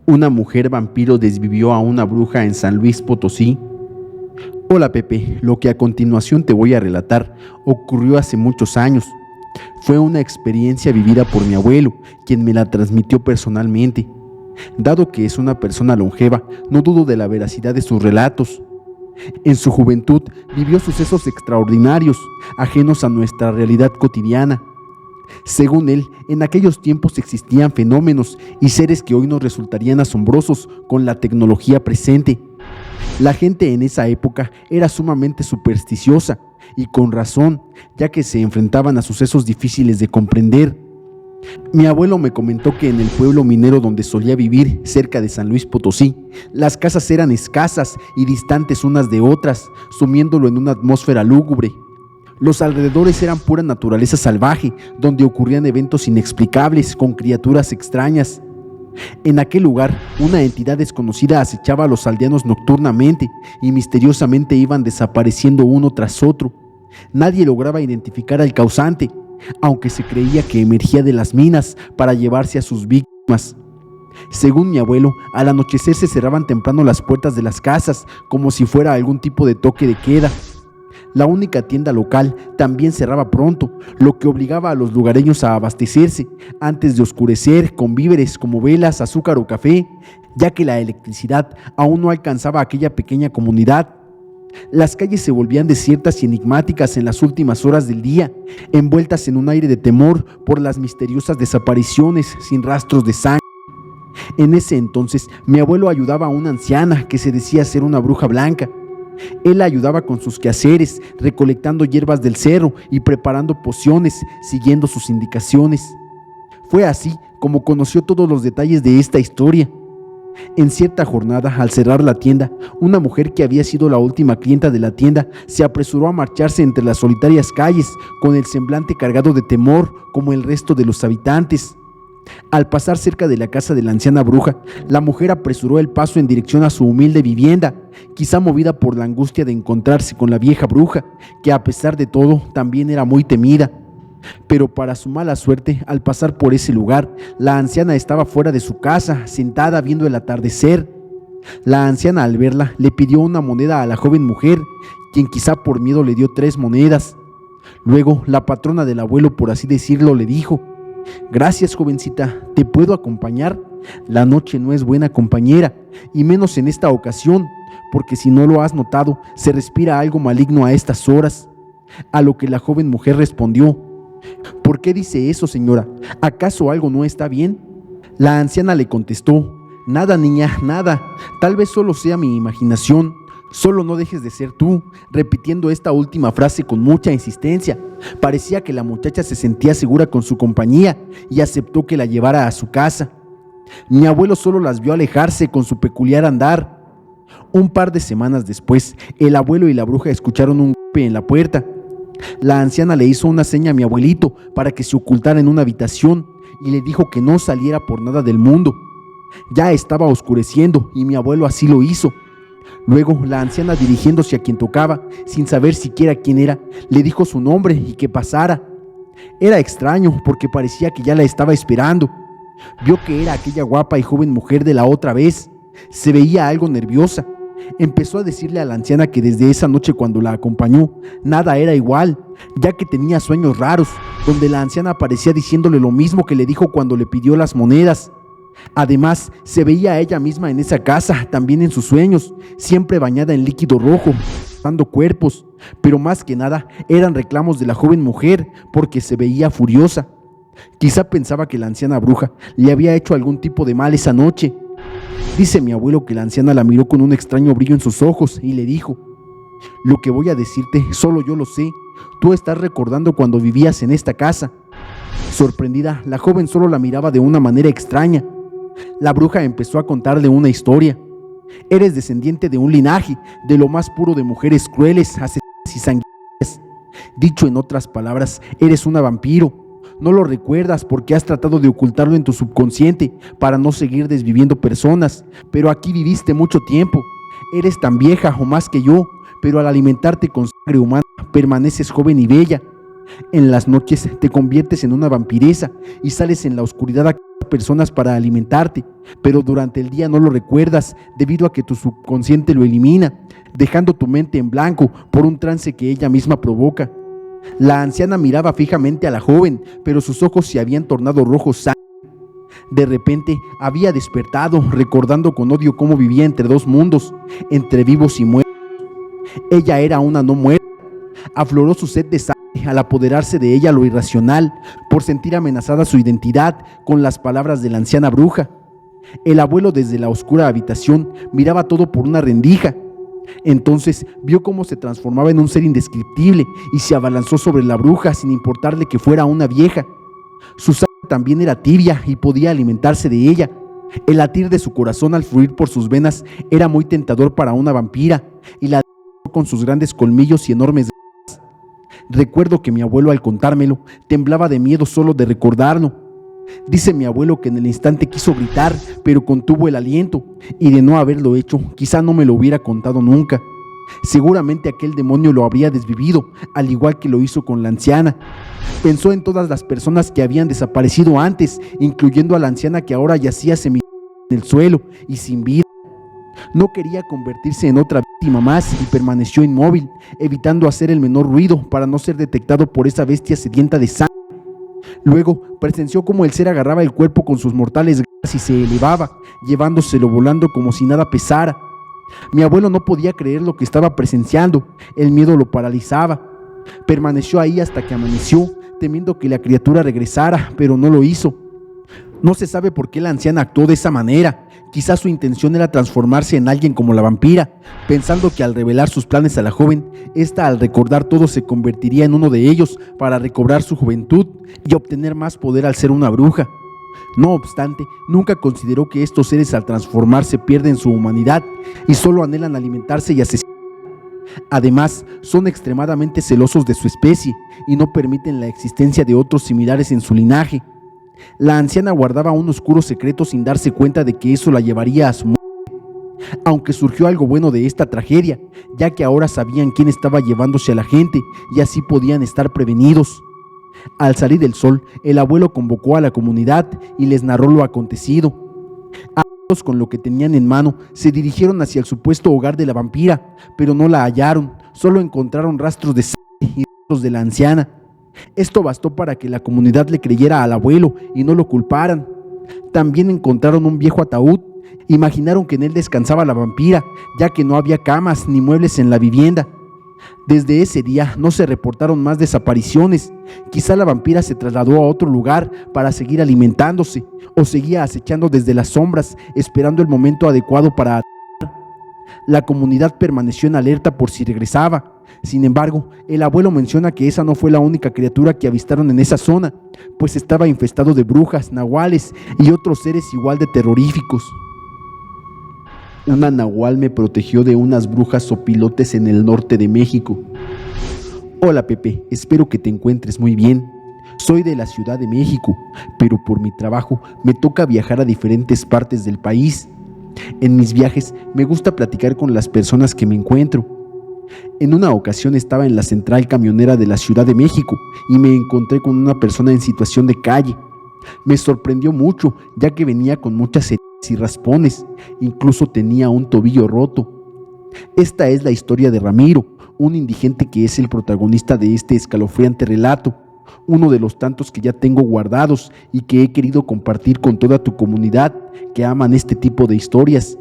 Una mujer vampiro desvivió a una bruja en San Luis Potosí. Hola Pepe, lo que a continuación te voy a relatar ocurrió hace muchos años. Fue una experiencia vivida por mi abuelo, quien me la transmitió personalmente. Dado que es una persona longeva, no dudo de la veracidad de sus relatos. En su juventud vivió sucesos extraordinarios, ajenos a nuestra realidad cotidiana. Según él, en aquellos tiempos existían fenómenos y seres que hoy nos resultarían asombrosos con la tecnología presente. La gente en esa época era sumamente supersticiosa, y con razón, ya que se enfrentaban a sucesos difíciles de comprender. Mi abuelo me comentó que en el pueblo minero donde solía vivir, cerca de San Luis Potosí, las casas eran escasas y distantes unas de otras, sumiéndolo en una atmósfera lúgubre. Los alrededores eran pura naturaleza salvaje, donde ocurrían eventos inexplicables con criaturas extrañas. En aquel lugar, una entidad desconocida acechaba a los aldeanos nocturnamente y misteriosamente iban desapareciendo uno tras otro. Nadie lograba identificar al causante, aunque se creía que emergía de las minas para llevarse a sus víctimas. Según mi abuelo, al anochecer se cerraban temprano las puertas de las casas, como si fuera algún tipo de toque de queda. La única tienda local también cerraba pronto, lo que obligaba a los lugareños a abastecerse antes de oscurecer con víveres como velas, azúcar o café, ya que la electricidad aún no alcanzaba a aquella pequeña comunidad. Las calles se volvían desiertas y enigmáticas en las últimas horas del día, envueltas en un aire de temor por las misteriosas desapariciones sin rastros de sangre. En ese entonces, mi abuelo ayudaba a una anciana que se decía ser una bruja blanca. Él la ayudaba con sus quehaceres, recolectando hierbas del cerro y preparando pociones, siguiendo sus indicaciones. Fue así como conoció todos los detalles de esta historia. En cierta jornada, al cerrar la tienda, una mujer que había sido la última clienta de la tienda se apresuró a marcharse entre las solitarias calles, con el semblante cargado de temor como el resto de los habitantes. Al pasar cerca de la casa de la anciana bruja, la mujer apresuró el paso en dirección a su humilde vivienda, quizá movida por la angustia de encontrarse con la vieja bruja, que a pesar de todo también era muy temida. Pero para su mala suerte, al pasar por ese lugar, la anciana estaba fuera de su casa, sentada viendo el atardecer. La anciana, al verla, le pidió una moneda a la joven mujer, quien quizá por miedo le dio 3 monedas. Luego, la patrona del abuelo, por así decirlo, le dijo: «Gracias, jovencita, ¿te puedo acompañar? La noche no es buena compañera, y menos en esta ocasión, porque si no lo has notado, se respira algo maligno a estas horas». A lo que la joven mujer respondió: «¿Por qué dice eso, señora? ¿Acaso algo no está bien?». La anciana le contestó: «Nada, niña, nada. Tal vez solo sea mi imaginación. Solo no dejes de ser tú», repitiendo esta última frase con mucha insistencia. Parecía que la muchacha se sentía segura con su compañía y aceptó que la llevara a su casa. Mi abuelo solo las vio alejarse con su peculiar andar. Un par de semanas después, el abuelo y la bruja escucharon un golpe en la puerta. La anciana le hizo una seña a mi abuelito para que se ocultara en una habitación y le dijo que no saliera por nada del mundo. Ya estaba oscureciendo y mi abuelo así lo hizo. Luego, la anciana, dirigiéndose a quien tocaba, sin saber siquiera quién era, le dijo su nombre y que pasara. Era extraño porque parecía que ya la estaba esperando. Vio que era aquella guapa y joven mujer de la otra vez. Se veía algo nerviosa. Empezó a decirle a la anciana que desde esa noche cuando la acompañó, nada era igual, ya que tenía sueños raros, donde la anciana aparecía diciéndole lo mismo que le dijo cuando le pidió las monedas. Además, se veía a ella misma en esa casa, también en sus sueños, siempre bañada en líquido rojo, dando cuerpos, pero más que nada eran reclamos de la joven mujer porque se veía furiosa. Quizá pensaba que la anciana bruja le había hecho algún tipo de mal esa noche. Dice mi abuelo que la anciana la miró con un extraño brillo en sus ojos y le dijo: «Lo que voy a decirte, solo yo lo sé. Tú estás recordando cuando vivías en esta casa». Sorprendida, la joven solo la miraba de una manera extraña. La bruja empezó a contarle una historia. «Eres descendiente de un linaje, de lo más puro de mujeres crueles, asesinas y sanguinarias. Dicho en otras palabras, eres una vampiro. No lo recuerdas porque has tratado de ocultarlo en tu subconsciente para no seguir desviviendo personas, pero aquí viviste mucho tiempo. Eres tan vieja o más que yo, pero al alimentarte con sangre humana permaneces joven y bella. En las noches te conviertes en una vampiresa y sales en la oscuridad a personas para alimentarte, pero durante el día no lo recuerdas debido a que tu subconsciente lo elimina, dejando tu mente en blanco por un trance que ella misma provoca. La anciana miraba fijamente a la joven, pero sus ojos se habían tornado rojos. De repente había despertado, recordando con odio cómo vivía entre dos mundos, entre vivos y muertos. Ella era una no muerta. Afloró su sed de sangre al apoderarse de ella lo irracional, por sentir amenazada su identidad con las palabras de la anciana bruja. El abuelo, desde la oscura habitación, miraba todo por una rendija. Entonces vio cómo se transformaba en un ser indescriptible y se abalanzó sobre la bruja sin importarle que fuera una vieja. Su sangre también era tibia y podía alimentarse de ella. El latir de su corazón al fluir por sus venas era muy tentador para una vampira, y la devoró con sus grandes colmillos y enormes garras. Recuerdo que mi abuelo, al contármelo, temblaba de miedo solo de recordarlo. Dice mi abuelo que en el instante quiso gritar, pero contuvo el aliento, y de no haberlo hecho, quizá no me lo hubiera contado nunca. Seguramente aquel demonio lo habría desvivido, al igual que lo hizo con la anciana. Pensó en todas las personas que habían desaparecido antes, incluyendo a la anciana que ahora yacía semi en el suelo y sin vida. No quería convertirse en otra víctima más y permaneció inmóvil, evitando hacer el menor ruido para no ser detectado por esa bestia sedienta de sangre. Luego presenció cómo el ser agarraba el cuerpo con sus mortales garras y se elevaba, llevándoselo volando como si nada pesara. Mi abuelo no podía creer lo que estaba presenciando, el miedo lo paralizaba. Permaneció ahí hasta que amaneció, temiendo que la criatura regresara, pero no lo hizo. No se sabe por qué la anciana actuó de esa manera. Quizás su intención era transformarse en alguien como la vampira, pensando que al revelar sus planes a la joven, ésta, al recordar todo, se convertiría en uno de ellos para recobrar su juventud y obtener más poder al ser una bruja. No obstante, nunca consideró que estos seres, al transformarse, pierden su humanidad y solo anhelan alimentarse y asesinar. Además, son extremadamente celosos de su especie y no permiten la existencia de otros similares en su linaje. La anciana guardaba un oscuro secreto sin darse cuenta de que eso la llevaría a su muerte. Aunque surgió algo bueno de esta tragedia, ya que ahora sabían quién estaba llevándose a la gente y así podían estar prevenidos. Al salir el sol, el abuelo convocó a la comunidad y les narró lo acontecido. Todos, con lo que tenían en mano, se dirigieron hacia el supuesto hogar de la vampira, pero no la hallaron, solo encontraron rastros de sangre y restos de la anciana. Esto bastó para que la comunidad le creyera al abuelo y no lo culparan. También encontraron un viejo ataúd. Imaginaron que en él descansaba la vampira, ya que no había camas ni muebles en la vivienda. Desde ese día no se reportaron más desapariciones. Quizá la vampira se trasladó a otro lugar para seguir alimentándose, o seguía acechando desde las sombras, esperando el momento adecuado para atacar. La comunidad permaneció en alerta por si regresaba. Sin embargo, el abuelo menciona que esa no fue la única criatura que avistaron en esa zona, pues estaba infestado de brujas, nahuales y otros seres igual de terroríficos. Una nahual me protegió de unas brujas sopilotes en el norte de México. Hola Pepe, espero que te encuentres muy bien. Soy de la Ciudad de México, pero por mi trabajo me toca viajar a diferentes partes del país. En mis viajes me gusta platicar con las personas que me encuentro. En una ocasión estaba en la central camionera de la Ciudad de México y me encontré con una persona en situación de calle. Me sorprendió mucho, ya que venía con muchas heridas y raspones, incluso tenía un tobillo roto. Esta es la historia de Ramiro, un indigente que es el protagonista de este escalofriante relato, uno de los tantos que ya tengo guardados y que he querido compartir con toda tu comunidad que aman este tipo de historias,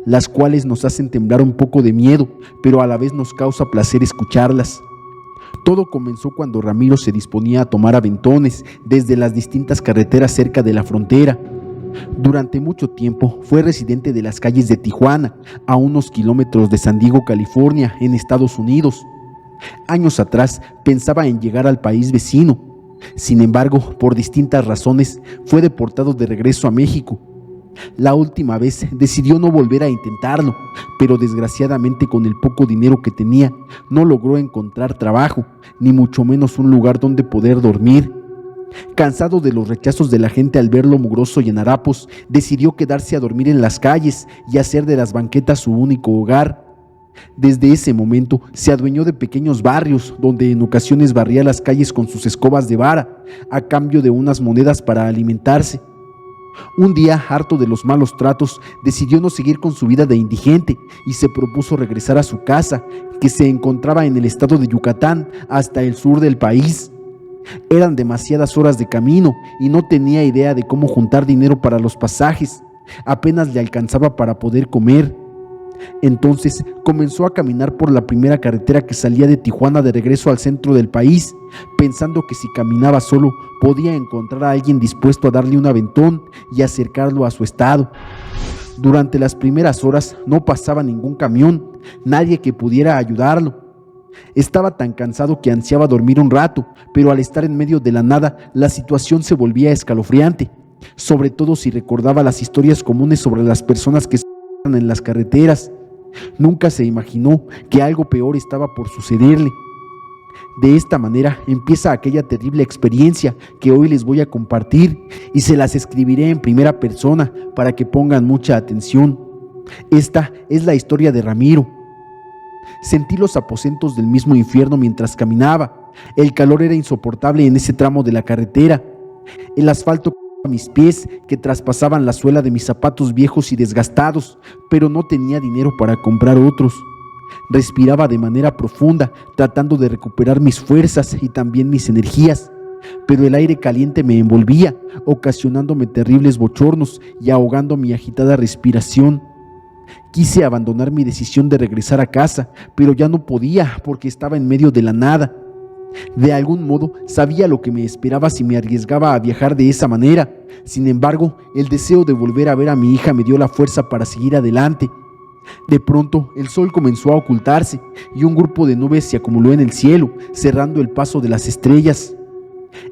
las cuales nos hacen temblar un poco de miedo, pero a la vez nos causa placer escucharlas. Todo comenzó cuando Ramiro se disponía a tomar aventones desde las distintas carreteras cerca de la frontera. Durante mucho tiempo fue residente de las calles de Tijuana, a unos kilómetros de San Diego, California, en Estados Unidos. Años atrás pensaba en llegar al país vecino. Sin embargo, por distintas razones, fue deportado de regreso a México. La última vez decidió no volver a intentarlo, pero desgraciadamente con el poco dinero que tenía, no logró encontrar trabajo, ni mucho menos un lugar donde poder dormir. Cansado de los rechazos de la gente al verlo mugroso y en harapos, decidió quedarse a dormir en las calles y hacer de las banquetas su único hogar. Desde ese momento se adueñó de pequeños barrios, donde en ocasiones barría las calles con sus escobas de vara, a cambio de unas monedas para alimentarse. Un día, harto de los malos tratos, decidió no seguir con su vida de indigente y se propuso regresar a su casa, que se encontraba en el estado de Yucatán, hasta el sur del país. Eran demasiadas horas de camino y no tenía idea de cómo juntar dinero para los pasajes. Apenas le alcanzaba para poder comer. Entonces comenzó a caminar por la primera carretera que salía de Tijuana de regreso al centro del país, pensando que si caminaba solo podía encontrar a alguien dispuesto a darle un aventón y acercarlo a su estado. Durante las primeras horas no pasaba ningún camión, nadie que pudiera ayudarlo. Estaba tan cansado que ansiaba dormir un rato, pero al estar en medio de la nada, la situación se volvía escalofriante, sobre todo si recordaba las historias comunes sobre las personas que se en las carreteras. Nunca se imaginó que algo peor estaba por sucederle. De esta manera empieza aquella terrible experiencia que hoy les voy a compartir y se las escribiré en primera persona para que pongan mucha atención. Esta es la historia de Ramiro. Sentí los aposentos del mismo infierno mientras caminaba. El calor era insoportable en ese tramo de la carretera. El asfalto a mis pies que traspasaban la suela de mis zapatos viejos y desgastados, pero no tenía dinero para comprar otros. Respiraba de manera profunda, tratando de recuperar mis fuerzas y también mis energías, pero el aire caliente me envolvía, ocasionándome terribles bochornos y ahogando mi agitada respiración. Quise abandonar mi decisión de regresar a casa, pero ya no podía porque estaba en medio de la nada. De algún modo sabía lo que me esperaba si me arriesgaba a viajar de esa manera. Sin embargo, el deseo de volver a ver a mi hija me dio la fuerza para seguir adelante. De pronto, el sol comenzó a ocultarse y un grupo de nubes se acumuló en el cielo, cerrando el paso de las estrellas.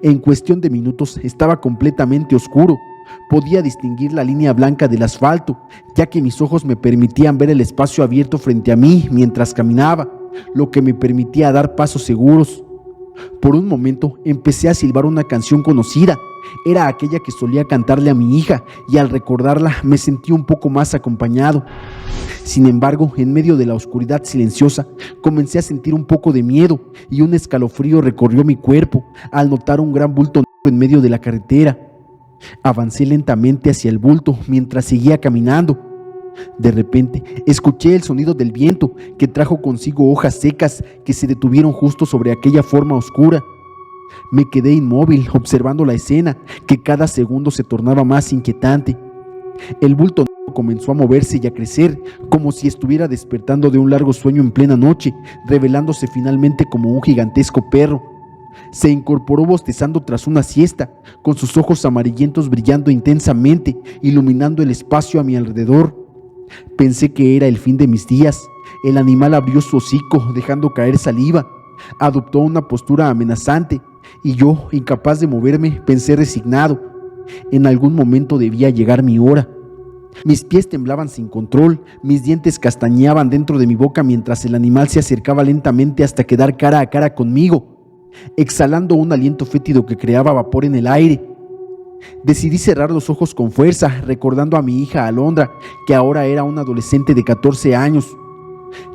En cuestión de minutos estaba completamente oscuro. Podía distinguir la línea blanca del asfalto, ya que mis ojos me permitían ver el espacio abierto frente a mí mientras caminaba, lo que me permitía dar pasos seguros. Por un momento empecé a silbar una canción conocida. Era aquella que solía cantarle a mi hija y al recordarla me sentí un poco más acompañado. Sin embargo, en medio de la oscuridad silenciosa, comencé a sentir un poco de miedo y un escalofrío recorrió mi cuerpo al notar un gran bulto negro en medio de la carretera. Avancé lentamente hacia el bulto mientras seguía caminando. De repente, escuché el sonido del viento que trajo consigo hojas secas que se detuvieron justo sobre aquella forma oscura. Me quedé inmóvil observando la escena, que cada segundo se tornaba más inquietante. El bulto comenzó a moverse y a crecer, como si estuviera despertando de un largo sueño en plena noche, revelándose finalmente como un gigantesco perro. Se incorporó bostezando tras una siesta, con sus ojos amarillentos brillando intensamente, iluminando el espacio a mi alrededor. Pensé que era el fin de mis días. El animal abrió su hocico, dejando caer saliva. Adoptó una postura amenazante, y yo, incapaz de moverme, pensé resignado. En algún momento debía llegar mi hora. Mis pies temblaban sin control, mis dientes castañeaban dentro de mi boca mientras el animal se acercaba lentamente hasta quedar cara a cara conmigo, exhalando un aliento fétido que creaba vapor en el aire. Decidí cerrar los ojos con fuerza, recordando a mi hija Alondra, que ahora era una adolescente de 14 años.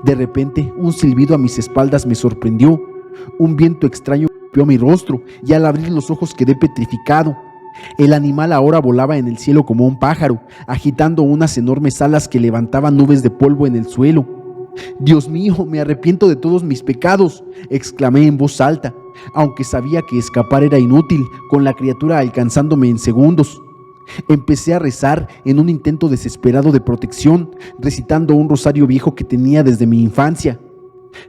De repente, un silbido a mis espaldas me sorprendió. Un viento extraño golpeó mi rostro y al abrir los ojos quedé petrificado. El animal ahora volaba en el cielo como un pájaro, agitando unas enormes alas que levantaban nubes de polvo en el suelo. «Dios mío, me arrepiento de todos mis pecados», exclamé en voz alta, aunque sabía que escapar era inútil, con la criatura alcanzándome en segundos. Empecé a rezar en un intento desesperado de protección, recitando un rosario viejo que tenía desde mi infancia.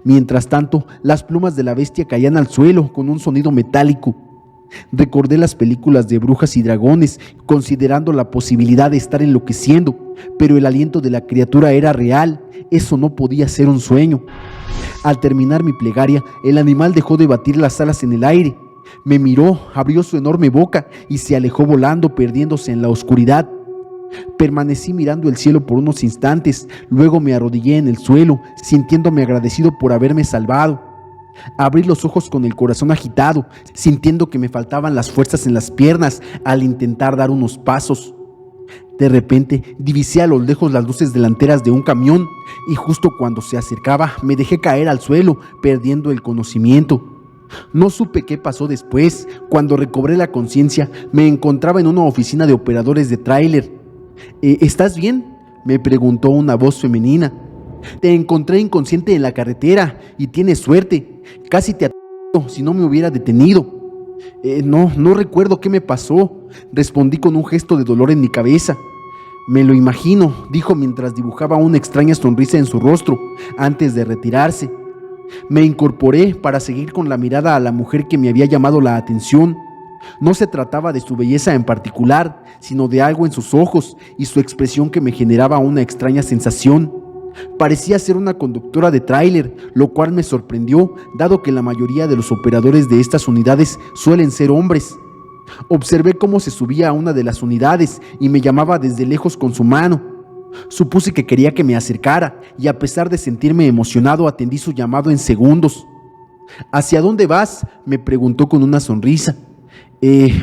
Mientras tanto, las plumas de la bestia caían al suelo con un sonido metálico. Recordé las películas de brujas y dragones, considerando la posibilidad de estar enloqueciendo, pero el aliento de la criatura era real. Eso no podía ser un sueño. Al terminar mi plegaria, el animal dejó de batir las alas en el aire. Me miró, abrió su enorme boca y se alejó volando, perdiéndose en la oscuridad. Permanecí mirando el cielo por unos instantes, luego me arrodillé en el suelo, sintiéndome agradecido por haberme salvado. Abrí los ojos con el corazón agitado, sintiendo que me faltaban las fuerzas en las piernas al intentar dar unos pasos. De repente divisé a lo lejos las luces delanteras de un camión y justo cuando se acercaba me dejé caer al suelo, perdiendo el conocimiento. No supe qué pasó después. Cuando recobré la conciencia, me encontraba en una oficina de operadores de tráiler. ¿Estás bien?, me preguntó una voz femenina. Te encontré inconsciente en la carretera y tienes suerte. Casi te atropello si no me hubiera detenido. No recuerdo qué me pasó, respondí con un gesto de dolor en mi cabeza. Me lo imagino, dijo mientras dibujaba una extraña sonrisa en su rostro antes de retirarse. Me incorporé para seguir con la mirada a la mujer que me había llamado la atención. No se trataba de su belleza en particular, sino de algo en sus ojos y su expresión que me generaba una extraña sensación. Parecía ser una conductora de tráiler, lo cual me sorprendió, dado que la mayoría de los operadores de estas unidades suelen ser hombres. Observé cómo se subía a una de las unidades y me llamaba desde lejos con su mano. Supuse que quería que me acercara y, a pesar de sentirme emocionado, atendí su llamado en segundos. ¿Hacia dónde vas?, me preguntó con una sonrisa.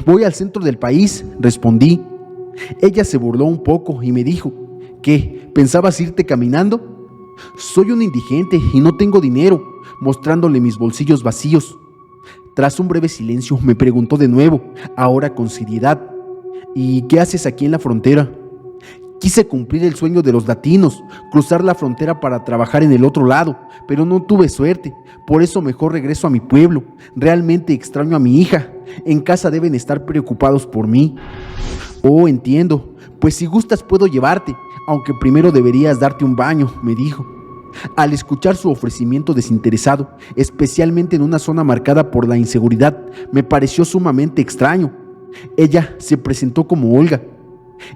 Voy al centro del país, respondí. Ella se burló un poco y me dijo: ¿qué? ¿Pensabas irte caminando? Soy un indigente y no tengo dinero, mostrándole mis bolsillos vacíos. Tras un breve silencio me preguntó de nuevo, ahora con seriedad: ¿y qué haces aquí en la frontera? Quise cumplir el sueño de los latinos, cruzar la frontera para trabajar en el otro lado, pero no tuve suerte. Por eso mejor regreso a mi pueblo. Realmente extraño a mi hija. En casa deben estar preocupados por mí. Oh, entiendo. Pues si gustas puedo llevarte, aunque primero deberías darte un baño, me dijo. Al escuchar su ofrecimiento desinteresado, especialmente en una zona marcada por la inseguridad, me pareció sumamente extraño. Ella se presentó como Olga.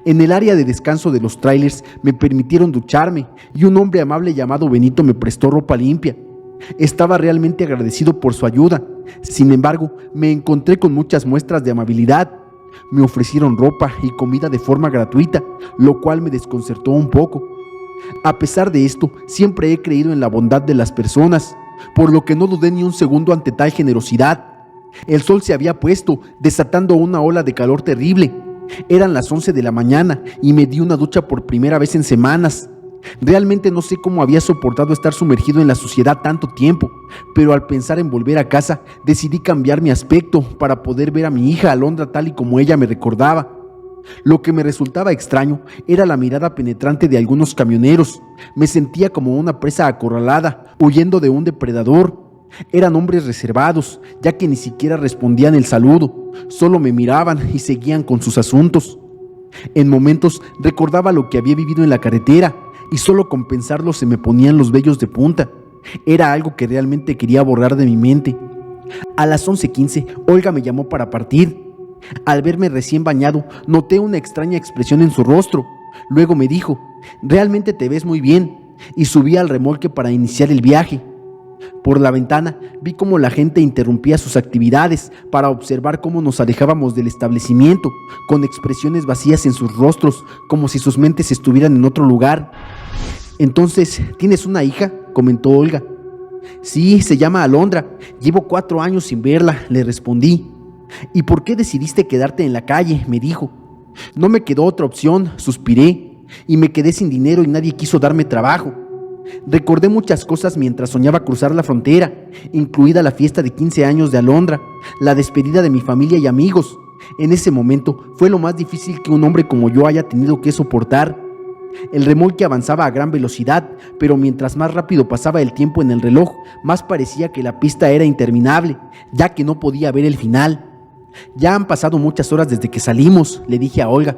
En el área de descanso de los trailers me permitieron ducharme y un hombre amable llamado Benito me prestó ropa limpia. Estaba realmente agradecido por su ayuda. Sin embargo, me encontré con muchas muestras de amabilidad. Me ofrecieron ropa y comida de forma gratuita, lo cual me desconcertó un poco. A pesar de esto, siempre he creído en la bondad de las personas, por lo que no dudé ni un segundo ante tal generosidad. El sol se había puesto, desatando una ola de calor terrible. Eran las 11 de la mañana y me di una ducha por primera vez en semanas. Realmente no sé cómo había soportado estar sumergido en la suciedad tanto tiempo, pero al pensar en volver a casa, decidí cambiar mi aspecto para poder ver a mi hija Alondra tal y como ella me recordaba. Lo que me resultaba extraño era la mirada penetrante de algunos camioneros. Me sentía como una presa acorralada, huyendo de un depredador. Eran hombres reservados, ya que ni siquiera respondían el saludo, solo me miraban y seguían con sus asuntos. En momentos recordaba lo que había vivido en la carretera y solo con pensarlo se me ponían los vellos de punta. Era algo que realmente quería borrar de mi mente. A las 11:15, Olga me llamó para partir. Al verme recién bañado, noté una extraña expresión en su rostro. Luego me dijo: «Realmente te ves muy bien», y subí al remolque para iniciar el viaje. Por la ventana vi cómo la gente interrumpía sus actividades para observar cómo nos alejábamos del establecimiento, con expresiones vacías en sus rostros, como si sus mentes estuvieran en otro lugar. «Entonces, ¿tienes una hija?», comentó Olga. «Sí, se llama Alondra. Llevo 4 años sin verla», le respondí. «¿Y por qué decidiste quedarte en la calle?», me dijo. «No me quedó otra opción», suspiré, «y me quedé sin dinero y nadie quiso darme trabajo». Recordé muchas cosas mientras soñaba cruzar la frontera, incluida la fiesta de 15 años de Alondra, la despedida de mi familia y amigos. En ese momento fue lo más difícil que un hombre como yo haya tenido que soportar. El remolque avanzaba a gran velocidad, pero mientras más rápido pasaba el tiempo en el reloj, más parecía que la pista era interminable, ya que no podía ver el final. «Ya han pasado muchas horas desde que salimos», le dije a Olga.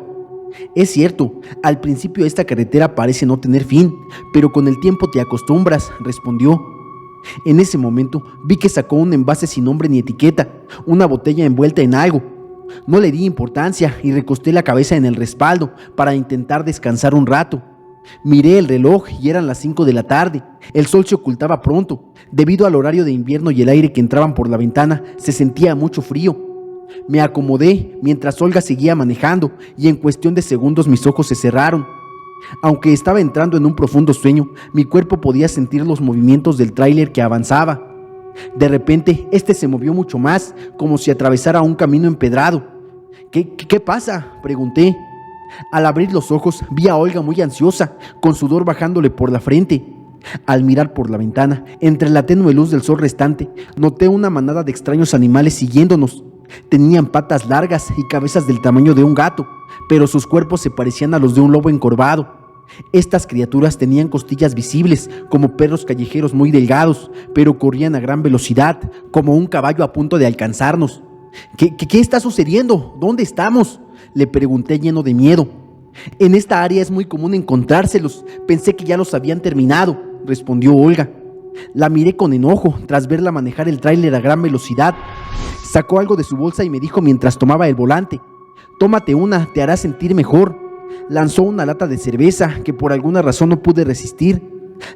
«Es cierto, al principio esta carretera parece no tener fin, pero con el tiempo te acostumbras», respondió. En ese momento vi que sacó un envase sin nombre ni etiqueta, una botella envuelta en algo. No le di importancia y recosté la cabeza en el respaldo para intentar descansar un rato. Miré el reloj y eran las 5 de la tarde. El sol se ocultaba pronto. Debido al horario de invierno y el aire que entraban por la ventana, se sentía mucho frío. Me acomodé mientras Olga seguía manejando y en cuestión de segundos mis ojos se cerraron. Aunque estaba entrando en un profundo sueño, mi cuerpo podía sentir los movimientos del tráiler que avanzaba. De repente, este se movió mucho más, como si atravesara un camino empedrado. ¿Qué pasa?, pregunté. Al abrir los ojos, vi a Olga muy ansiosa, con sudor bajándole por la frente. Al mirar por la ventana, entre la tenue luz del sol restante, noté una manada de extraños animales siguiéndonos. Tenían patas largas y cabezas del tamaño de un gato, pero sus cuerpos se parecían a los de un lobo encorvado. Estas criaturas tenían costillas visibles, como perros callejeros muy delgados, pero corrían a gran velocidad, como un caballo a punto de alcanzarnos. ¿Qué está sucediendo? ¿Dónde estamos?, le pregunté lleno de miedo. En esta área es muy común encontrárselos. Pensé que ya los habían terminado, respondió Olga. La miré con enojo tras verla manejar el tráiler a gran velocidad. Sacó algo de su bolsa y me dijo mientras tomaba el volante: tómate una, te hará sentir mejor. Lanzó una lata de cerveza que por alguna razón no pude resistir.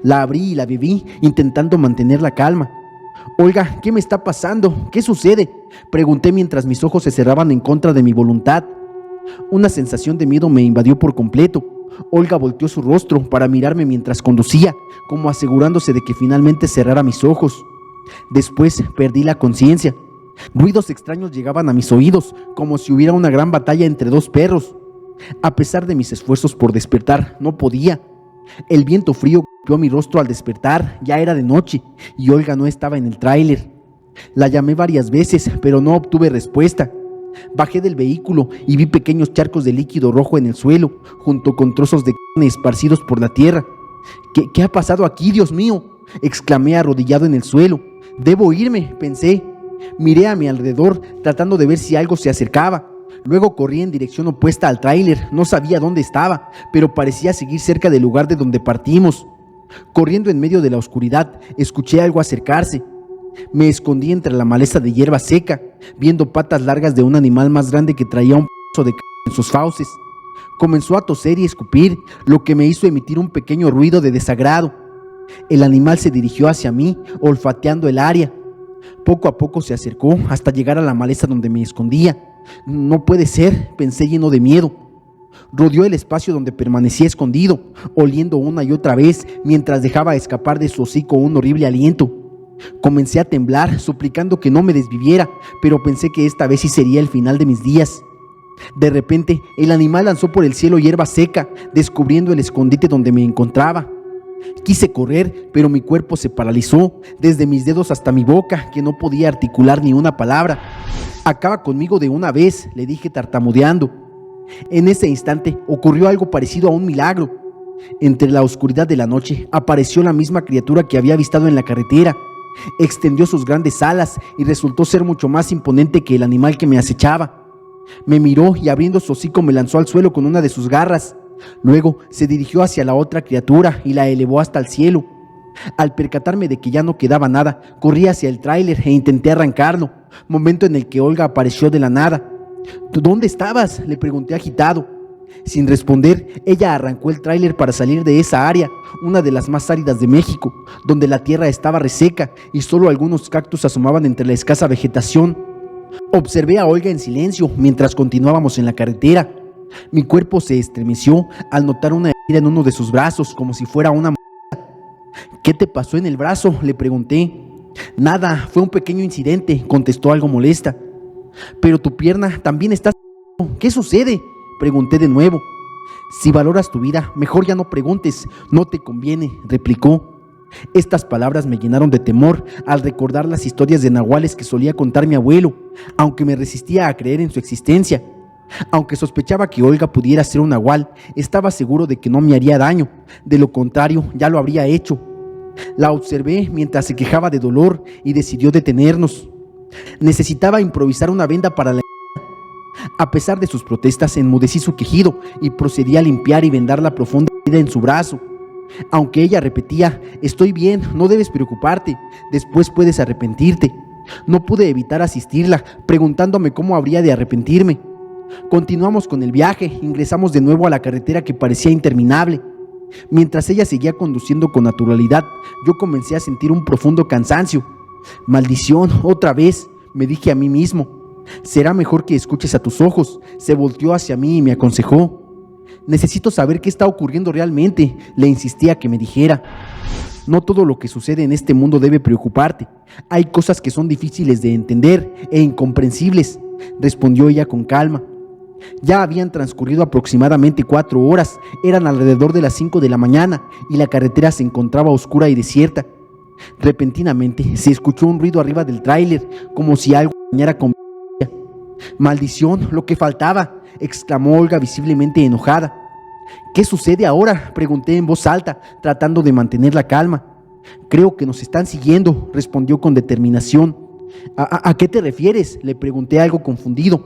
La abrí y la bebí, intentando mantener la calma. Olga, ¿qué me está pasando? ¿Qué sucede?, pregunté mientras mis ojos se cerraban en contra de mi voluntad. Una sensación de miedo me invadió por completo. Olga volteó su rostro para mirarme mientras conducía, como asegurándose de que finalmente cerrara mis ojos. Después perdí la conciencia. Ruidos extraños llegaban a mis oídos, como si hubiera una gran batalla entre dos perros. A pesar de mis esfuerzos por despertar, no podía. El viento frío golpeó mi rostro al despertar. Ya era de noche y Olga no estaba en el tráiler. La llamé varias veces, pero no obtuve respuesta. Bajé del vehículo y vi pequeños charcos de líquido rojo en el suelo, junto con trozos de carne esparcidos por la tierra. ¿Qué ha pasado aquí, Dios mío?, exclamé arrodillado en el suelo. Debo irme, pensé. Miré a mi alrededor, tratando de ver si algo se acercaba. Luego corrí en dirección opuesta al tráiler. No sabía dónde estaba, pero parecía seguir cerca del lugar de donde partimos. Corriendo en medio de la oscuridad, escuché algo acercarse. Me escondí entre la maleza de hierba seca, viendo patas largas de un animal más grande que traía un pedazo de carne en sus fauces. Comenzó a toser y escupir, lo que me hizo emitir un pequeño ruido de desagrado. El animal se dirigió hacia mí, olfateando el área. Poco a poco se acercó hasta llegar a la maleza donde me escondía. No puede ser, pensé lleno de miedo. Rodeó el espacio donde permanecía escondido, oliendo una y otra vez mientras dejaba escapar de su hocico un horrible aliento. Comencé a temblar, suplicando que no me desviviera, pero pensé que esta vez sí sería el final de mis días. De repente, el animal lanzó por el cielo hierba seca, descubriendo el escondite donde me encontraba. Quise correr, pero mi cuerpo se paralizó, desde mis dedos hasta mi boca, que no podía articular ni una palabra. Acaba conmigo de una vez, le dije tartamudeando. En ese instante ocurrió algo parecido a un milagro. Entre la oscuridad de la noche apareció la misma criatura que había avistado en la carretera. Extendió sus grandes alas y resultó ser mucho más imponente que el animal que me acechaba. Me miró y abriendo su hocico me lanzó al suelo con una de sus garras. Luego se dirigió hacia la otra criatura y la elevó hasta el cielo. Al percatarme de que ya no quedaba nada, corrí hacia el tráiler e intenté arrancarlo, momento en el que Olga apareció de la nada. ¿Dónde estabas?, le pregunté agitado. Sin responder, ella arrancó el tráiler para salir de esa área, una de las más áridas de México, donde la tierra estaba reseca y solo algunos cactus asomaban entre la escasa vegetación. Observé a Olga en silencio mientras continuábamos en la carretera. Mi cuerpo se estremeció al notar una herida en uno de sus brazos, como si fuera una mordida. ¿Qué te pasó en el brazo?, le pregunté. Nada, fue un pequeño incidente, contestó algo molesta. Pero tu pierna también está... ¿Qué sucede?, pregunté de nuevo. Si valoras tu vida, mejor ya no preguntes, no te conviene, replicó. Estas palabras me llenaron de temor al recordar las historias de nahuales que solía contar mi abuelo, aunque me resistía a creer en su existencia. Aunque sospechaba que Olga pudiera ser un nahual, estaba seguro de que no me haría daño. De lo contrario, ya lo habría hecho. La observé mientras se quejaba de dolor y decidió detenernos. Necesitaba improvisar una venda para la herida. A pesar de sus protestas, enmudecí su quejido y procedí a limpiar y vendar la profunda herida en su brazo. Aunque ella repetía: estoy bien, no debes preocuparte, después puedes arrepentirte. No pude evitar asistirla, preguntándome cómo habría de arrepentirme. Continuamos con el viaje, ingresamos de nuevo a la carretera que parecía interminable. Mientras ella seguía conduciendo con naturalidad, yo comencé a sentir un profundo cansancio. Maldición, otra vez, me dije a mí mismo. Será mejor que escuches a tus ojos. Se volteó hacia mí y me aconsejó. Necesito saber qué está ocurriendo realmente, le insistí a que me dijera. No todo lo que sucede en este mundo debe preocuparte. Hay cosas que son difíciles de entender e incomprensibles, respondió ella con calma. Ya habían transcurrido aproximadamente 4 horas, eran alrededor de las 5 de la mañana y la carretera se encontraba oscura y desierta. Repentinamente se escuchó un ruido arriba del tráiler, como si algo dañara con violencia. «¡Maldición, lo que faltaba!», exclamó Olga visiblemente enojada. «¿Qué sucede ahora?», pregunté en voz alta, tratando de mantener la calma. «Creo que nos están siguiendo», respondió con determinación. ¿A qué te refieres?», le pregunté algo confundido.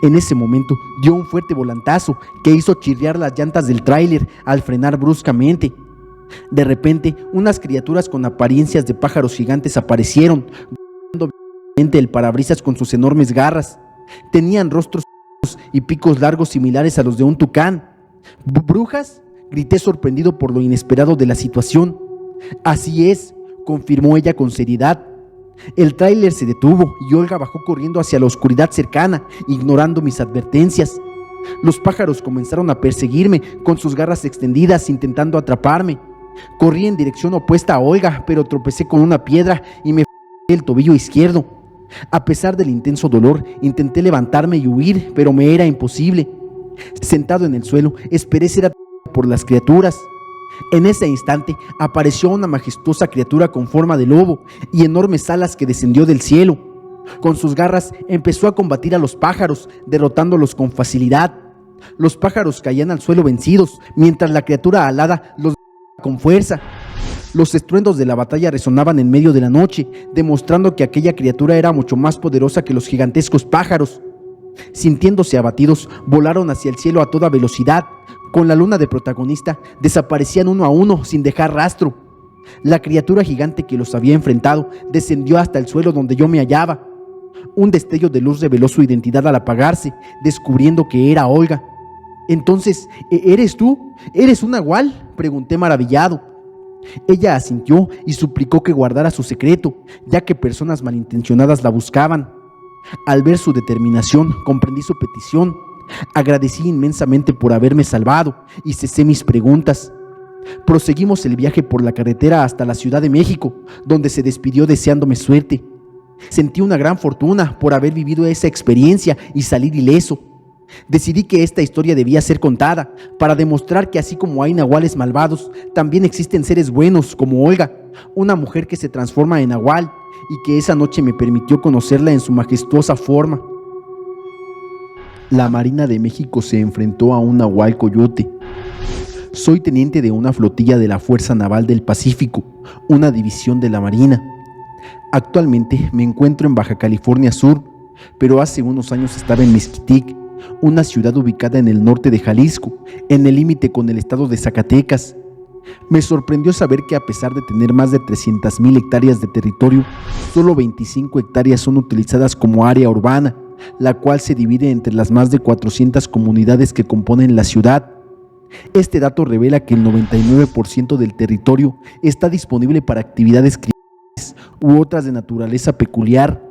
En ese momento dio un fuerte volantazo que hizo chirriar las llantas del tráiler al frenar bruscamente. De repente, unas criaturas con apariencias de pájaros gigantes aparecieron, golpeando violentamente el parabrisas con sus enormes garras. Tenían rostros y picos largos similares a los de un tucán. «¿Brujas?», grité sorprendido por lo inesperado de la situación. «Así es», confirmó ella con seriedad. El tráiler se detuvo y Olga bajó corriendo hacia la oscuridad cercana, ignorando mis advertencias. Los pájaros comenzaron a perseguirme con sus garras extendidas, intentando atraparme. Corrí en dirección opuesta a Olga, pero tropecé con una piedra y me fracturé el tobillo izquierdo. A pesar del intenso dolor, intenté levantarme y huir, pero me era imposible. Sentado en el suelo, esperé ser atrapado por las criaturas. En ese instante apareció una majestuosa criatura con forma de lobo y enormes alas que descendió del cielo. Con sus garras empezó a combatir a los pájaros, derrotándolos con facilidad. Los pájaros caían al suelo vencidos, mientras la criatura alada los golpeaba con fuerza. Los estruendos de la batalla resonaban en medio de la noche, demostrando que aquella criatura era mucho más poderosa que los gigantescos pájaros. Sintiéndose abatidos, volaron hacia el cielo a toda velocidad. Con la luna de protagonista, desaparecían uno a uno sin dejar rastro. La criatura gigante que los había enfrentado descendió hasta el suelo donde yo me hallaba. Un destello de luz reveló su identidad al apagarse, descubriendo que era Olga. «Entonces, ¿eres tú? ¿Eres un nahual?», pregunté maravillado. Ella asintió y suplicó que guardara su secreto, ya que personas malintencionadas la buscaban. Al ver su determinación, comprendí su petición. Agradecí inmensamente por haberme salvado y cesé mis preguntas. Proseguimos el viaje por la carretera hasta la Ciudad de México, donde se despidió deseándome suerte. Sentí una gran fortuna por haber vivido esa experiencia y salir ileso. Decidí que esta historia debía ser contada para demostrar que así como hay nahuales malvados, también existen seres buenos como Olga, una mujer que se transforma en nahual y que esa noche me permitió conocerla en su majestuosa forma. La Marina de México se enfrentó a un nahual coyote. Soy teniente de una flotilla de la Fuerza Naval del Pacífico, una división de la Marina. Actualmente me encuentro en Baja California Sur, pero hace unos años estaba en Mezquitic, una ciudad ubicada en el norte de Jalisco, en el límite con el estado de Zacatecas. Me sorprendió saber que a pesar de tener más de 300,000 hectáreas de territorio, solo 25 hectáreas son utilizadas como área urbana, la cual se divide entre las más de 400 comunidades que componen la ciudad. Este dato revela que el 99% del territorio está disponible para actividades criminales u otras de naturaleza peculiar.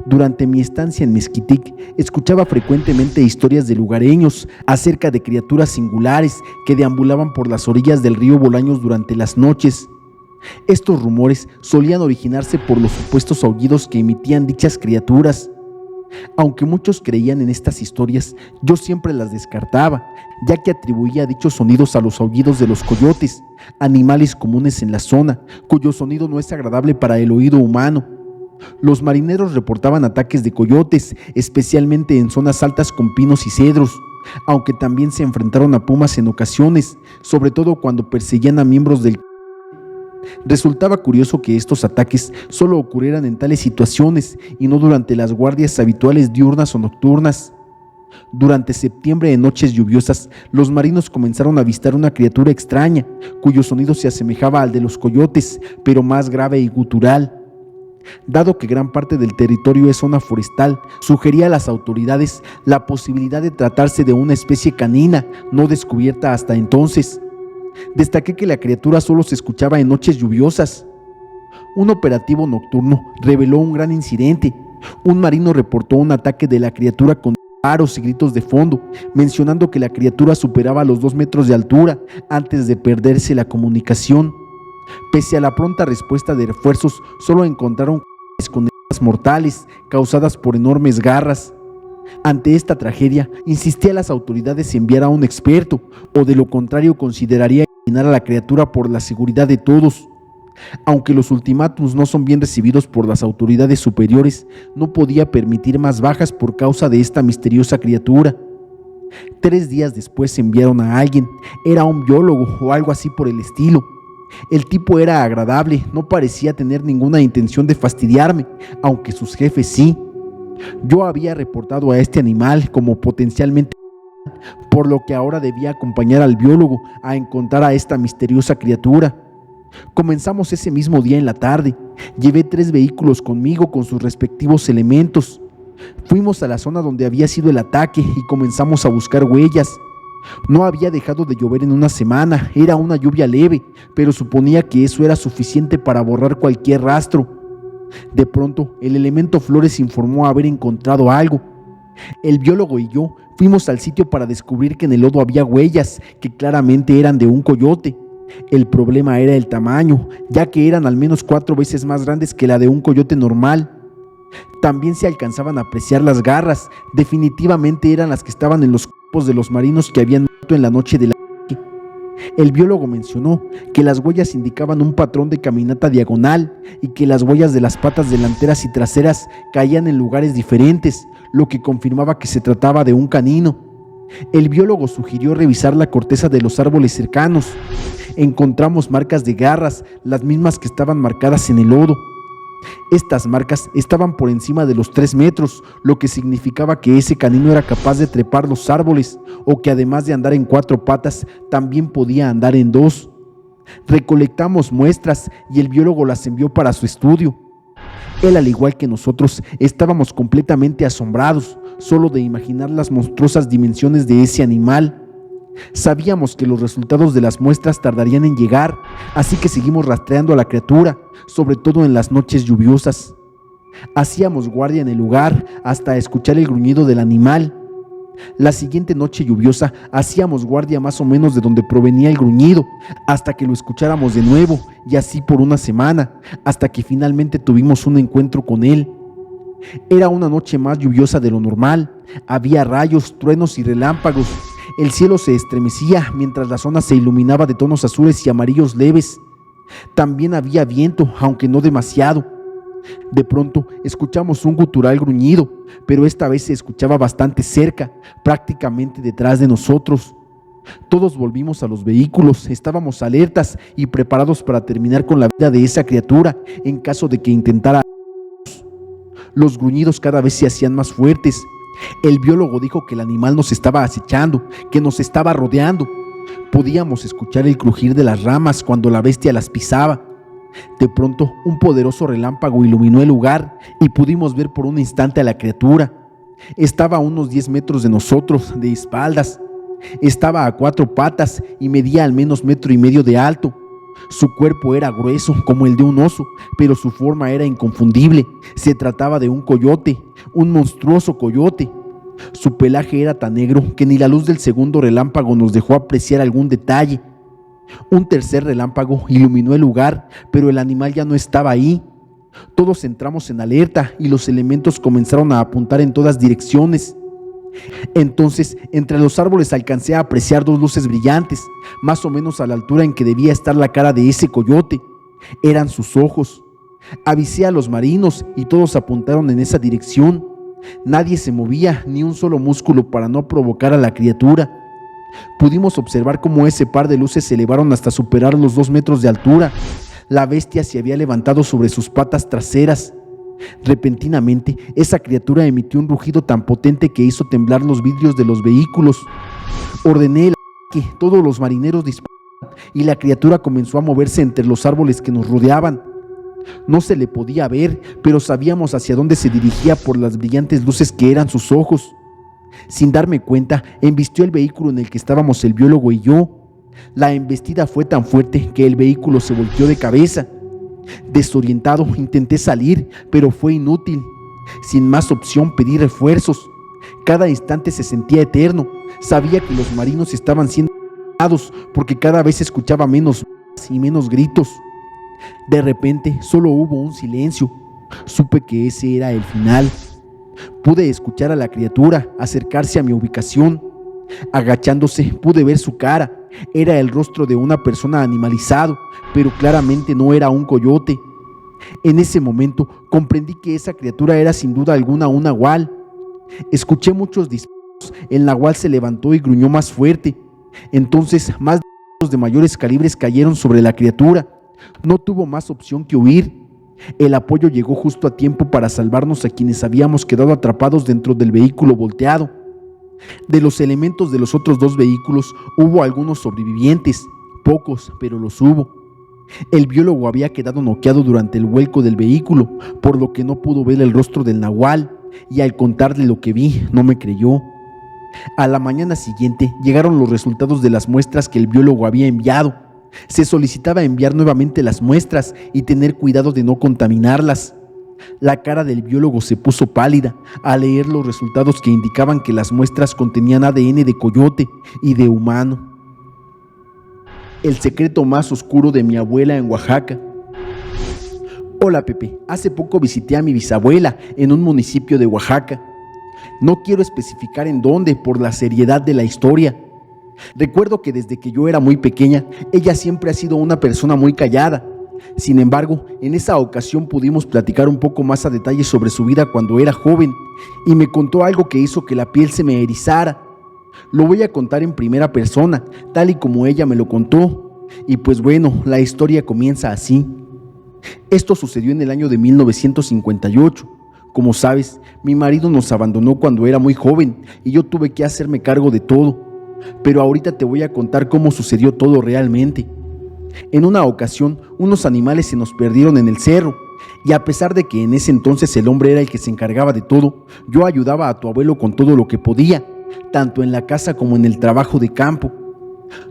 Durante mi estancia en Mezquitic, escuchaba frecuentemente historias de lugareños acerca de criaturas singulares que deambulaban por las orillas del río Bolaños durante las noches. Estos rumores solían originarse por los supuestos aullidos que emitían dichas criaturas. Aunque muchos creían en estas historias, yo siempre las descartaba, ya que atribuía dichos sonidos a los aullidos de los coyotes, animales comunes en la zona, cuyo sonido no es agradable para el oído humano. Los marineros reportaban ataques de coyotes, especialmente en zonas altas con pinos y cedros, aunque también se enfrentaron a pumas en ocasiones, sobre todo cuando perseguían a miembros del. Resultaba curioso que estos ataques solo ocurrieran en tales situaciones y no durante las guardias habituales diurnas o nocturnas. Durante septiembre, en noches lluviosas, los marinos comenzaron a avistar una criatura extraña, cuyo sonido se asemejaba al de los coyotes, pero más grave y gutural. Dado que gran parte del territorio es zona forestal, sugería a las autoridades la posibilidad de tratarse de una especie canina no descubierta hasta entonces. Destaqué que la criatura solo se escuchaba en noches lluviosas. Un operativo nocturno reveló un gran incidente. Un marino reportó un ataque de la criatura con disparos y gritos de fondo, mencionando que la criatura superaba los 2 metros de altura antes de perderse la comunicación. Pese a la pronta respuesta de refuerzos, solo encontraron con heridas mortales causadas por enormes garras. Ante esta tragedia, insistí a las autoridades enviar a un experto, o de lo contrario consideraría eliminar a la criatura por la seguridad de todos. Aunque los ultimátums no son bien recibidos por las autoridades superiores, no podía permitir más bajas por causa de esta misteriosa criatura. 3 días después enviaron a alguien, era un biólogo o algo así por el estilo. El tipo era agradable, no parecía tener ninguna intención de fastidiarme, aunque sus jefes sí. Yo había reportado a este animal como potencialmente, por lo que ahora debía acompañar al biólogo a encontrar a esta misteriosa criatura. Comenzamos ese mismo día en la tarde. Llevé 3 vehículos conmigo con sus respectivos elementos. Fuimos a la zona donde había sido el ataque y comenzamos a buscar huellas. No había dejado de llover en una semana, era una lluvia leve, pero suponía que eso era suficiente para borrar cualquier rastro. De pronto, el elemento Flores informó haber encontrado algo. El biólogo y yo fuimos al sitio para descubrir que en el lodo había huellas que claramente eran de un coyote. El problema era el tamaño, ya que eran al menos 4 veces más grandes que la de un coyote normal. También se alcanzaban a apreciar las garras, definitivamente eran las que estaban en los cuerpos de los marinos que habían muerto en la noche del ataque. El biólogo mencionó que las huellas indicaban un patrón de caminata diagonal y que las huellas de las patas delanteras y traseras caían en lugares diferentes, lo que confirmaba que se trataba de un canino. El biólogo sugirió revisar la corteza de los árboles cercanos. Encontramos marcas de garras, las mismas que estaban marcadas en el lodo. Estas marcas estaban por encima de los 3 metros, lo que significaba que ese canino era capaz de trepar los árboles, o que además de andar en 4 patas, también podía andar en 2. Recolectamos muestras y el biólogo las envió para su estudio. Él, al igual que nosotros, estábamos completamente asombrados, solo de imaginar las monstruosas dimensiones de ese animal. Sabíamos que los resultados de las muestras tardarían en llegar, así que seguimos rastreando a la criatura, sobre todo en las noches lluviosas. Hacíamos guardia en el lugar hasta escuchar el gruñido del animal. La siguiente noche lluviosa hacíamos guardia más o menos de donde provenía el gruñido, hasta que lo escucháramos de nuevo, y así por una semana, hasta que finalmente tuvimos un encuentro con él. Era una noche más lluviosa de lo normal, había rayos, truenos y relámpagos. El cielo se estremecía mientras la zona se iluminaba de tonos azules y amarillos leves. También había viento, aunque no demasiado. De pronto escuchamos un gutural gruñido, pero esta vez se escuchaba bastante cerca, prácticamente detrás de nosotros. Todos volvimos a los vehículos, estábamos alertas y preparados para terminar con la vida de esa criatura en caso de que intentara. Los gruñidos cada vez se hacían más fuertes. El biólogo dijo que el animal nos estaba acechando, que nos estaba rodeando. Podíamos escuchar el crujir de las ramas cuando la bestia las pisaba. De pronto, un poderoso relámpago iluminó el lugar y pudimos ver por un instante a la criatura. Estaba a unos 10 metros de nosotros, de espaldas. Estaba a 4 patas y medía al menos 1,5 metros de alto. Su cuerpo era grueso como el de un oso, pero su forma era inconfundible. Se trataba de un coyote, un monstruoso coyote. Su pelaje era tan negro que ni la luz del segundo relámpago nos dejó apreciar algún detalle. Un tercer relámpago iluminó el lugar, pero el animal ya no estaba ahí. Todos entramos en alerta y los elementos comenzaron a apuntar en todas direcciones. Entonces, entre los árboles alcancé a apreciar 2 luces brillantes, más o menos a la altura en que debía estar la cara de ese coyote. Eran sus ojos. Avisé a los marinos y todos apuntaron en esa dirección. Nadie se movía, ni un solo músculo, para no provocar a la criatura. Pudimos observar cómo ese par de luces se elevaron hasta superar los 2 metros de altura. La bestia se había levantado sobre sus patas traseras. Repentinamente, esa criatura emitió un rugido tan potente que hizo temblar los vidrios de los vehículos. Ordené que todos los marineros dispararan y la criatura comenzó a moverse entre los árboles que nos rodeaban. No se le podía ver, pero sabíamos hacia dónde se dirigía por las brillantes luces que eran sus ojos. Sin darme cuenta, embistió el vehículo en el que estábamos el biólogo y yo. La embestida fue tan fuerte que el vehículo se volteó de cabeza. Desorientado, intenté salir, pero fue inútil. Sin más opción, pedí refuerzos. Cada instante se sentía eterno. Sabía que los marinos estaban siendo atacados porque cada vez se escuchaba menos y menos gritos. De repente, solo hubo un silencio. Supe que ese era el final. Pude escuchar a la criatura acercarse a mi ubicación. Agachándose, pude ver su cara. Era el rostro de una persona animalizado, pero claramente no era un coyote. En ese momento comprendí que esa criatura era sin duda alguna un nahual. Escuché muchos disparos. El nahual se levantó y gruñó más fuerte. Entonces más disparos de mayores calibres cayeron sobre la criatura. No tuvo más opción que huir. El apoyo llegó justo a tiempo para salvarnos a quienes habíamos quedado atrapados dentro del vehículo volteado. De los elementos de los otros dos vehículos hubo algunos sobrevivientes, pocos, pero los hubo. El biólogo había quedado noqueado durante el vuelco del vehículo, por lo que no pudo ver el rostro del nahual, y al contarle lo que vi, no me creyó. A la mañana siguiente llegaron los resultados de las muestras que el biólogo había enviado. Se solicitaba enviar nuevamente las muestras y tener cuidado de no contaminarlas. La cara del biólogo se puso pálida al leer los resultados que indicaban que las muestras contenían ADN de coyote y de humano. El secreto más oscuro de mi abuela en Oaxaca. Hola Pepe, hace poco visité a mi bisabuela en un municipio de Oaxaca. No quiero especificar en dónde por la seriedad de la historia. Recuerdo que desde que yo era muy pequeña, ella siempre ha sido una persona muy callada. Sin embargo, en esa ocasión pudimos platicar un poco más a detalle sobre su vida cuando era joven y me contó algo que hizo que la piel se me erizara. Lo voy a contar en primera persona, tal y como ella me lo contó. Y pues bueno, la historia comienza así. Esto sucedió en el año de 1958. Como sabes, mi marido nos abandonó cuando era muy joven y yo tuve que hacerme cargo de todo. Pero ahorita te voy a contar cómo sucedió todo realmente. En una ocasión, unos animales se nos perdieron en el cerro, y a pesar de que en ese entonces el hombre era el que se encargaba de todo, yo ayudaba a tu abuelo con todo lo que podía, tanto en la casa como en el trabajo de campo.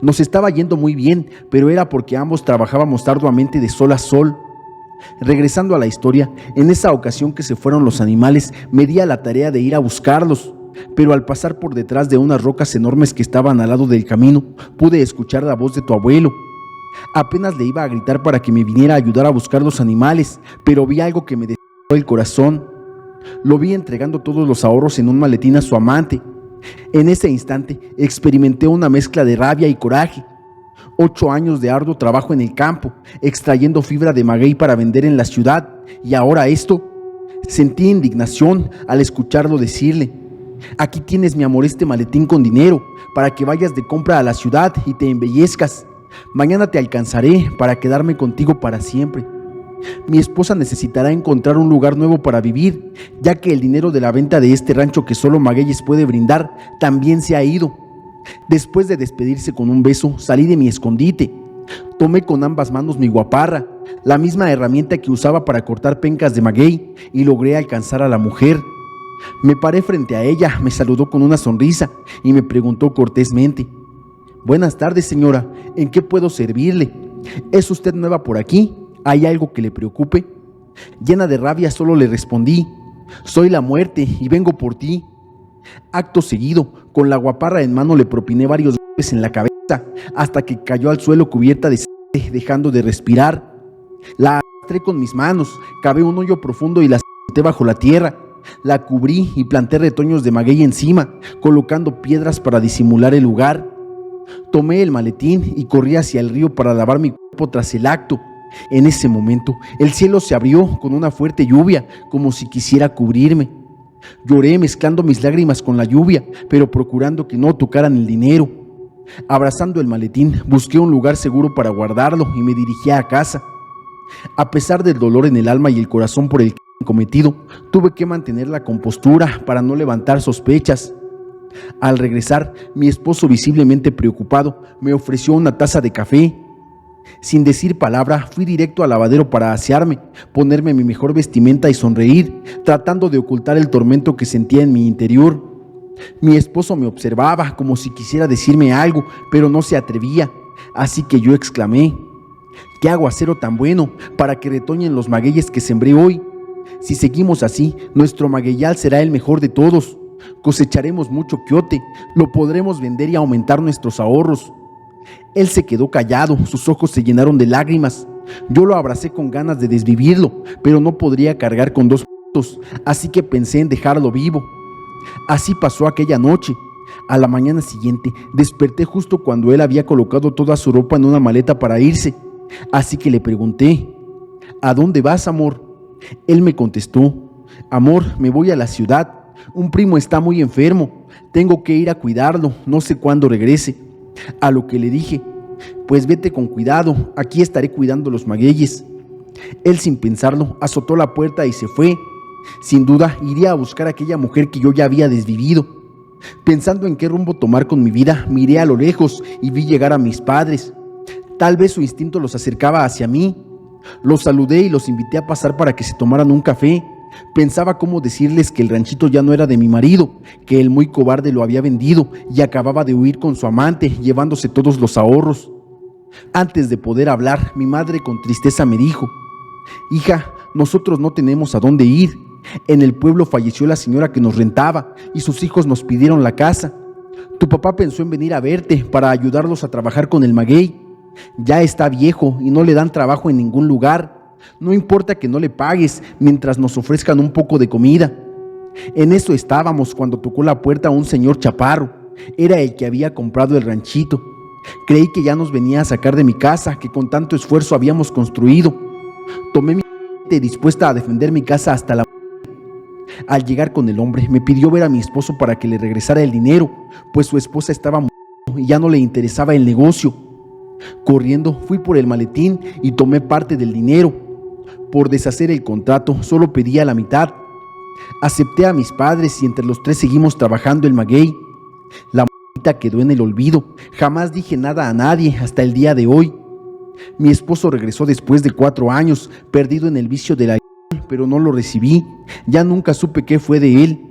Nos estaba yendo muy bien, pero era porque ambos trabajábamos arduamente de sol a sol. Regresando a la historia, en esa ocasión que se fueron los animales, me di a la tarea de ir a buscarlos, pero al pasar por detrás de unas rocas enormes que estaban al lado del camino, pude escuchar la voz de tu abuelo. Apenas le iba a gritar para que me viniera a ayudar a buscar los animales, pero vi algo que me destrozó el corazón. Lo vi entregando todos los ahorros en un maletín a su amante. En ese instante experimenté una mezcla de rabia y coraje. 8 años de arduo trabajo en el campo, extrayendo fibra de maguey para vender en la ciudad, y ahora esto. Sentí indignación al escucharlo decirle: aquí tienes, mi amor, este maletín con dinero para que vayas de compra a la ciudad y te embellezcas. Mañana te alcanzaré para quedarme contigo para siempre. Mi esposa necesitará encontrar un lugar nuevo para vivir, ya que el dinero de la venta de este rancho que solo Magueyes puede brindar también se ha ido. Después de despedirse con un beso, salí de mi escondite. Tomé con ambas manos mi guaparra, la misma herramienta que usaba para cortar pencas de maguey, y logré alcanzar a la mujer. Me paré frente a ella, me saludó con una sonrisa y me preguntó cortésmente: buenas tardes, señora, ¿en qué puedo servirle? ¿Es usted nueva por aquí? ¿Hay algo que le preocupe? Llena de rabia solo le respondí: soy la muerte y vengo por ti. Acto seguido, con la guaparra en mano, le propiné varios golpes en la cabeza hasta que cayó al suelo cubierta de sangre, dejando de respirar. La arrastré con mis manos, cavé un hoyo profundo y la sepulté bajo la tierra. La cubrí y planté retoños de maguey encima, colocando piedras para disimular el lugar. Tomé el maletín y corrí hacia el río para lavar mi cuerpo tras el acto. En ese momento, el cielo se abrió con una fuerte lluvia, como si quisiera cubrirme. Lloré mezclando mis lágrimas con la lluvia, pero procurando que no tocaran el dinero. Abrazando el maletín, busqué un lugar seguro para guardarlo y me dirigí a casa. A pesar del dolor en el alma y el corazón por el crimen cometido, tuve que mantener la compostura para no levantar sospechas. Al regresar, mi esposo, visiblemente preocupado, me ofreció una taza de café. Sin decir palabra, fui directo al lavadero para asearme, ponerme mi mejor vestimenta y sonreír, tratando de ocultar el tormento que sentía en mi interior. Mi esposo me observaba como si quisiera decirme algo, pero no se atrevía, así que yo exclamé: ¿qué aguacero tan bueno para que retoñen los magueyes que sembré hoy? Si seguimos así, nuestro magueyal será el mejor de todos. Cosecharemos mucho quiote, lo podremos vender y aumentar nuestros ahorros. Él se quedó callado, sus ojos se llenaron de lágrimas. Yo lo abracé con ganas de desvivirlo, pero no podría cargar con 2 así que pensé en dejarlo vivo. Así pasó aquella noche. A la mañana siguiente desperté justo cuando él había colocado toda su ropa en una maleta para irse, así que le pregunté: ¿a dónde vas, amor? Él me contestó: amor, me voy a la ciudad, un primo está muy enfermo, tengo que ir a cuidarlo, no sé cuándo regrese. A lo que le dije: pues vete con cuidado, aquí estaré cuidando los magueyes. Él, sin pensarlo, azotó la puerta y se fue. Sin duda iría a buscar a aquella mujer que yo ya había desvivido. Pensando en qué rumbo tomar con mi vida, miré a lo lejos y vi llegar a mis padres. Tal vez su instinto los acercaba hacia mí. Los saludé y los invité a pasar para que se tomaran un café. Pensaba cómo decirles que el ranchito ya no era de mi marido, que el muy cobarde lo había vendido y acababa de huir con su amante, llevándose todos los ahorros. Antes de poder hablar, mi madre con tristeza me dijo: hija, nosotros no tenemos a dónde ir. En el pueblo falleció la señora que nos rentaba y sus hijos nos pidieron la casa. Tu papá pensó en venir a verte para ayudarlos a trabajar con el maguey. Ya está viejo y no le dan trabajo en ningún lugar. No importa que no le pagues mientras nos ofrezcan un poco de comida. En eso estábamos cuando tocó la puerta un señor chaparro. Era el que había comprado el ranchito. Creí que ya nos venía a sacar de mi casa que con tanto esfuerzo habíamos construido. Tomé mi dispuesta a defender mi casa hasta la muerte. Al llegar con el hombre, me pidió ver a mi esposo para que le regresara el dinero, pues su esposa estaba muriendo y ya no le interesaba el negocio. Corriendo fui por el maletín y tomé parte del dinero. Por deshacer el contrato, solo pedía la mitad. Acepté a mis padres y entre los tres seguimos trabajando el maguey. La monedita quedó en el olvido. Jamás dije nada a nadie hasta el día de hoy. Mi esposo regresó después de 4 años, perdido en el vicio de la pero no lo recibí. Ya nunca supe qué fue de él.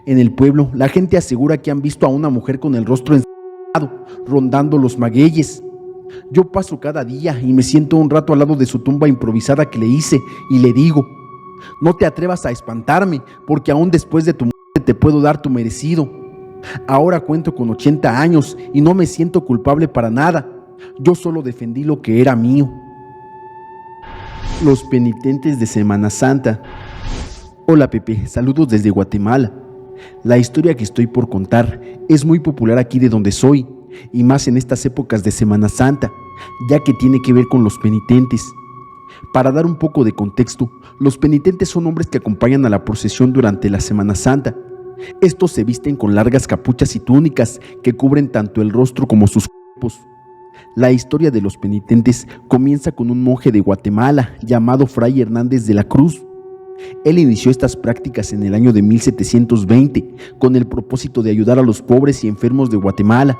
En el pueblo, la gente asegura que han visto a una mujer con el rostro ensangrentado, rondando los magueyes. Yo paso cada día y me siento un rato al lado de su tumba improvisada que le hice y le digo: no te atrevas a espantarme, porque aún después de tu muerte te puedo dar tu merecido. Ahora cuento con 80 años y no me siento culpable para nada. Yo solo defendí lo que era mío. Los penitentes de Semana Santa. Hola Pepe, saludos desde Guatemala. La historia que estoy por contar es muy popular aquí de donde soy, y más en estas épocas de Semana Santa, ya que tiene que ver con los penitentes. Para dar un poco de contexto, los penitentes son hombres que acompañan a la procesión durante la Semana Santa. Estos se visten con largas capuchas y túnicas que cubren tanto el rostro como sus cuerpos. La historia de los penitentes comienza con un monje de Guatemala llamado Fray Hernández de la Cruz. Él inició estas prácticas en el año de 1720 con el propósito de ayudar a los pobres y enfermos de Guatemala.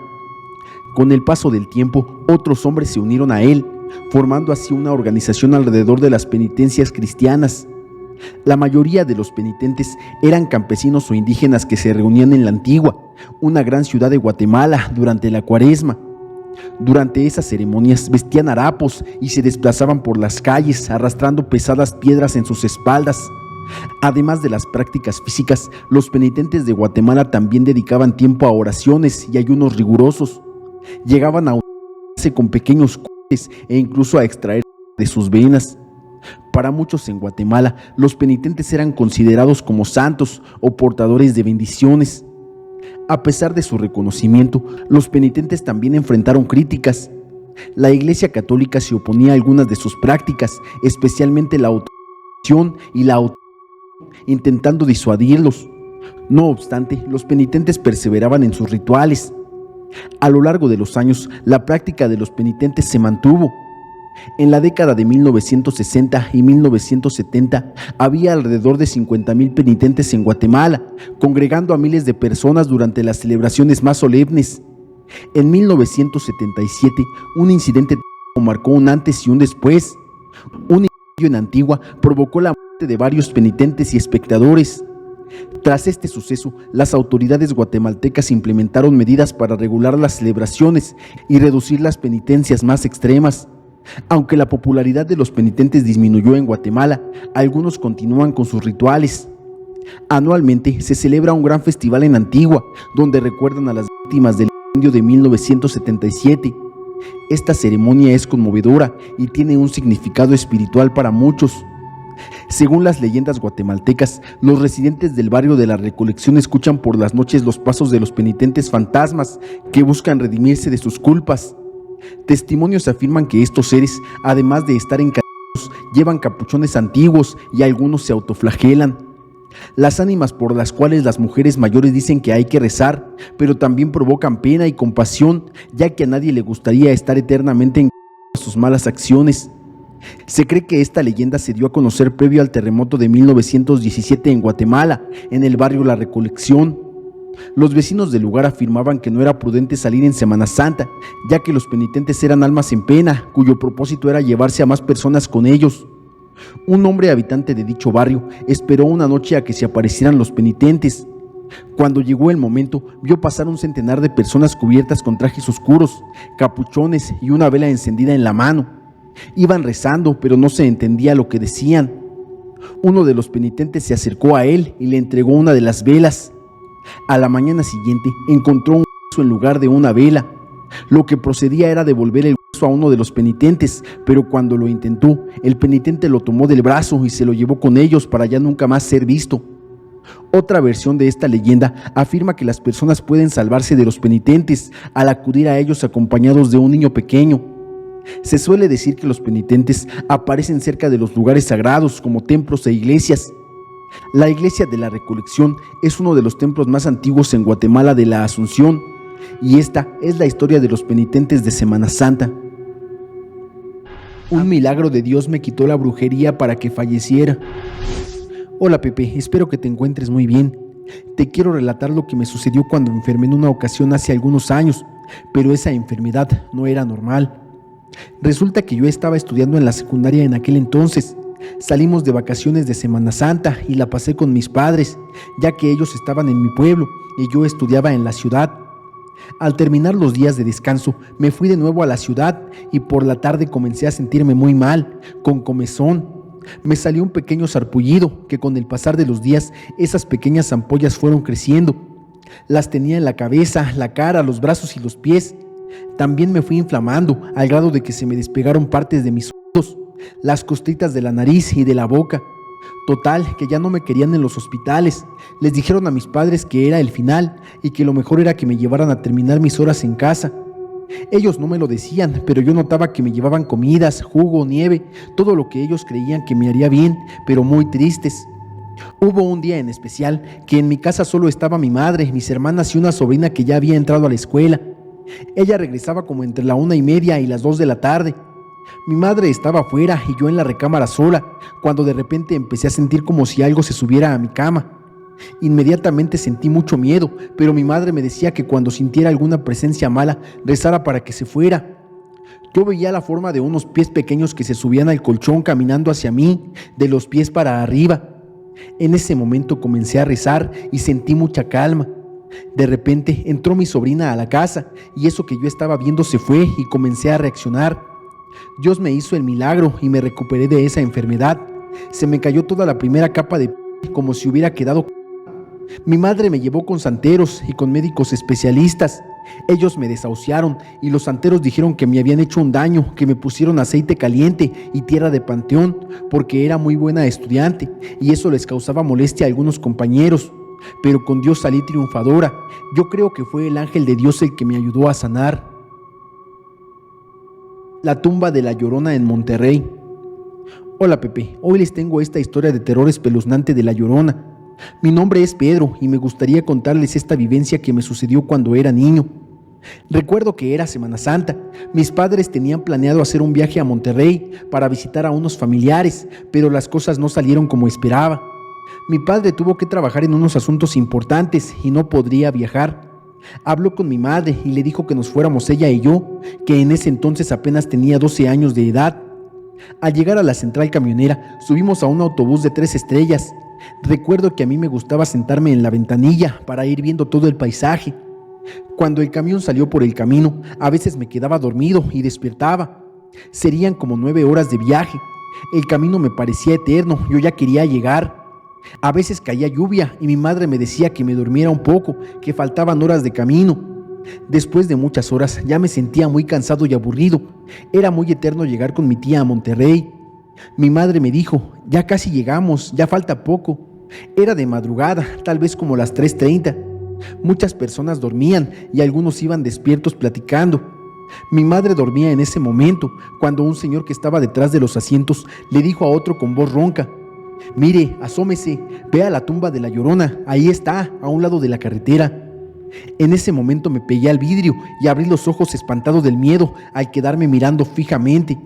Con el paso del tiempo, otros hombres se unieron a él, formando así una organización alrededor de las penitencias cristianas. La mayoría de los penitentes eran campesinos o indígenas que se reunían en La Antigua, una gran ciudad de Guatemala, durante la Cuaresma. Durante esas ceremonias vestían harapos y se desplazaban por las calles arrastrando pesadas piedras en sus espaldas. Además de las prácticas físicas, los penitentes de Guatemala también dedicaban tiempo a oraciones y ayunos rigurosos. Llegaban a unirse con pequeños cortes e incluso a extraer de sus venas. Para muchos en Guatemala, los penitentes eran considerados como santos o portadores de bendiciones. A pesar de su reconocimiento, los penitentes también enfrentaron críticas. La Iglesia Católica se oponía a algunas de sus prácticas, especialmente la autorización y la intentando disuadirlos. No obstante, los penitentes perseveraban en sus rituales. A lo largo de los años, la práctica de los penitentes se mantuvo. En la década de 1960 y 1970 había alrededor de 50,000 penitentes en Guatemala, congregando a miles de personas durante las celebraciones más solemnes. En 1977, un incidente marcó un antes y un después. Un incendio en Antigua provocó la muerte de varios penitentes y espectadores. Tras este suceso, las autoridades guatemaltecas implementaron medidas para regular las celebraciones y reducir las penitencias más extremas. Aunque la popularidad de los penitentes disminuyó en Guatemala, algunos continúan con sus rituales. Anualmente se celebra un gran festival en Antigua, donde recuerdan a las víctimas del incendio de 1977. Esta ceremonia es conmovedora y tiene un significado espiritual para muchos. Según las leyendas guatemaltecas, los residentes del barrio de la Recolección escuchan por las noches los pasos de los penitentes fantasmas que buscan redimirse de sus culpas. Testimonios afirman que estos seres, además de estar encadenados, llevan capuchones antiguos y algunos se autoflagelan. Las ánimas por las cuales las mujeres mayores dicen que hay que rezar, pero también provocan pena y compasión, ya que a nadie le gustaría estar eternamente encadenado a sus malas acciones. Se cree que esta leyenda se dio a conocer previo al terremoto de 1917 en Guatemala, en el barrio La Recolección. Los vecinos del lugar afirmaban que no era prudente salir en Semana Santa, ya que los penitentes eran almas en pena, cuyo propósito era llevarse a más personas con ellos. Un hombre habitante de dicho barrio esperó una noche a que se aparecieran los penitentes. Cuando llegó el momento, vio pasar un centenar de personas cubiertas con trajes oscuros, capuchones y una vela encendida en la mano. Iban rezando, pero no se entendía lo que decían. Uno de los penitentes se acercó a él y le entregó una de las velas. A la mañana siguiente encontró un hueso en lugar de una vela. Lo que procedía era devolver el hueso a uno de los penitentes, pero cuando lo intentó, el penitente lo tomó del brazo y se lo llevó con ellos para ya nunca más ser visto. Otra versión de esta leyenda afirma que las personas pueden salvarse de los penitentes al acudir a ellos acompañados de un niño pequeño. Se suele decir que los penitentes aparecen cerca de los lugares sagrados como templos e iglesias. La iglesia de la Recolección es uno de los templos más antiguos en Guatemala de la Asunción, y esta es la historia de los penitentes de Semana Santa. Un milagro de Dios me quitó la brujería para que falleciera. Hola Pepe, espero que te encuentres muy bien. Te quiero relatar lo que me sucedió cuando enfermé en una ocasión hace algunos años, pero esa enfermedad no era normal. Resulta que yo estaba estudiando en la secundaria en aquel entonces. Salimos de vacaciones de Semana Santa y la pasé con mis padres, ya que ellos estaban en mi pueblo y yo estudiaba en la ciudad. Al terminar los días de descanso, me fui de nuevo a la ciudad y por la tarde comencé a sentirme muy mal, con comezón. Me salió un pequeño sarpullido que con el pasar de los días esas pequeñas ampollas fueron creciendo. Las tenía en la cabeza, la cara, los brazos y los pies. También me fui inflamando al grado de que se me despegaron partes de mis oídos, las costritas de la nariz y de la boca. Total, que ya no me querían en los hospitales. Les dijeron a mis padres que era el final y que lo mejor era que me llevaran a terminar mis horas en casa. Ellos no me lo decían, pero yo notaba que me llevaban comidas, jugo, nieve, todo lo que ellos creían que me haría bien, pero muy tristes. Hubo un día en especial que en mi casa solo estaba mi madre, mis hermanas y una sobrina que ya había entrado a la escuela. Ella regresaba como entre la 1:30 y las 2 de la tarde. Mi madre estaba afuera y yo en la recámara sola, cuando de repente empecé a sentir como si algo se subiera a mi cama. Inmediatamente sentí mucho miedo, pero mi madre me decía que cuando sintiera alguna presencia mala, rezara para que se fuera. Yo veía la forma de unos pies pequeños que se subían al colchón caminando hacia mí, de los pies para arriba. En ese momento comencé a rezar y sentí mucha calma. De repente entró mi sobrina a la casa y eso que yo estaba viendo se fue y comencé a reaccionar. Dios me hizo el milagro y me recuperé de esa enfermedad. Se me cayó toda la primera capa de piel como si hubiera quedado. Mi madre me llevó con santeros y con médicos especialistas. Ellos me desahuciaron y los santeros dijeron que me habían hecho un daño, que me pusieron aceite caliente y tierra de panteón porque era muy buena estudiante y eso les causaba molestia a algunos compañeros. Pero con Dios salí triunfadora. Yo creo que fue el ángel de Dios el que me ayudó a sanar. La tumba de la Llorona en Monterrey. Hola Pepe, hoy les tengo esta historia de terror espeluznante de la Llorona. Mi nombre es Pedro y me gustaría contarles esta vivencia que me sucedió cuando era niño. Recuerdo que era Semana Santa. Mis padres tenían planeado hacer un viaje a Monterrey para visitar a unos familiares, pero las cosas no salieron como esperaba. Mi padre tuvo que trabajar en unos asuntos importantes y no podría viajar. Habló con mi madre y le dijo que nos fuéramos ella y yo, que en ese entonces apenas tenía 12 años de edad. Al llegar a la central camionera, subimos a un autobús de 3 estrellas. Recuerdo que a mí me gustaba sentarme en la ventanilla para ir viendo todo el paisaje. Cuando el camión salió por el camino, a veces me quedaba dormido y despertaba. Serían como 9 horas de viaje. El camino me parecía eterno, yo ya quería llegar. A veces caía lluvia y mi madre me decía que me durmiera un poco, que faltaban horas de camino. Después de muchas horas ya me sentía muy cansado y aburrido. Era muy eterno llegar con mi tía a Monterrey. Mi madre me dijo: ya casi llegamos, ya falta poco. Era de madrugada, tal vez como las 3:30. Muchas personas dormían y algunos iban despiertos platicando. Mi madre dormía en ese momento, cuando un señor que estaba detrás de los asientos le dijo a otro con voz ronca: mire, asómese, vea la tumba de la Llorona, ahí está, a un lado de la carretera. En ese momento me pegué al vidrio y abrí los ojos espantado del miedo al quedarme mirando fijamente.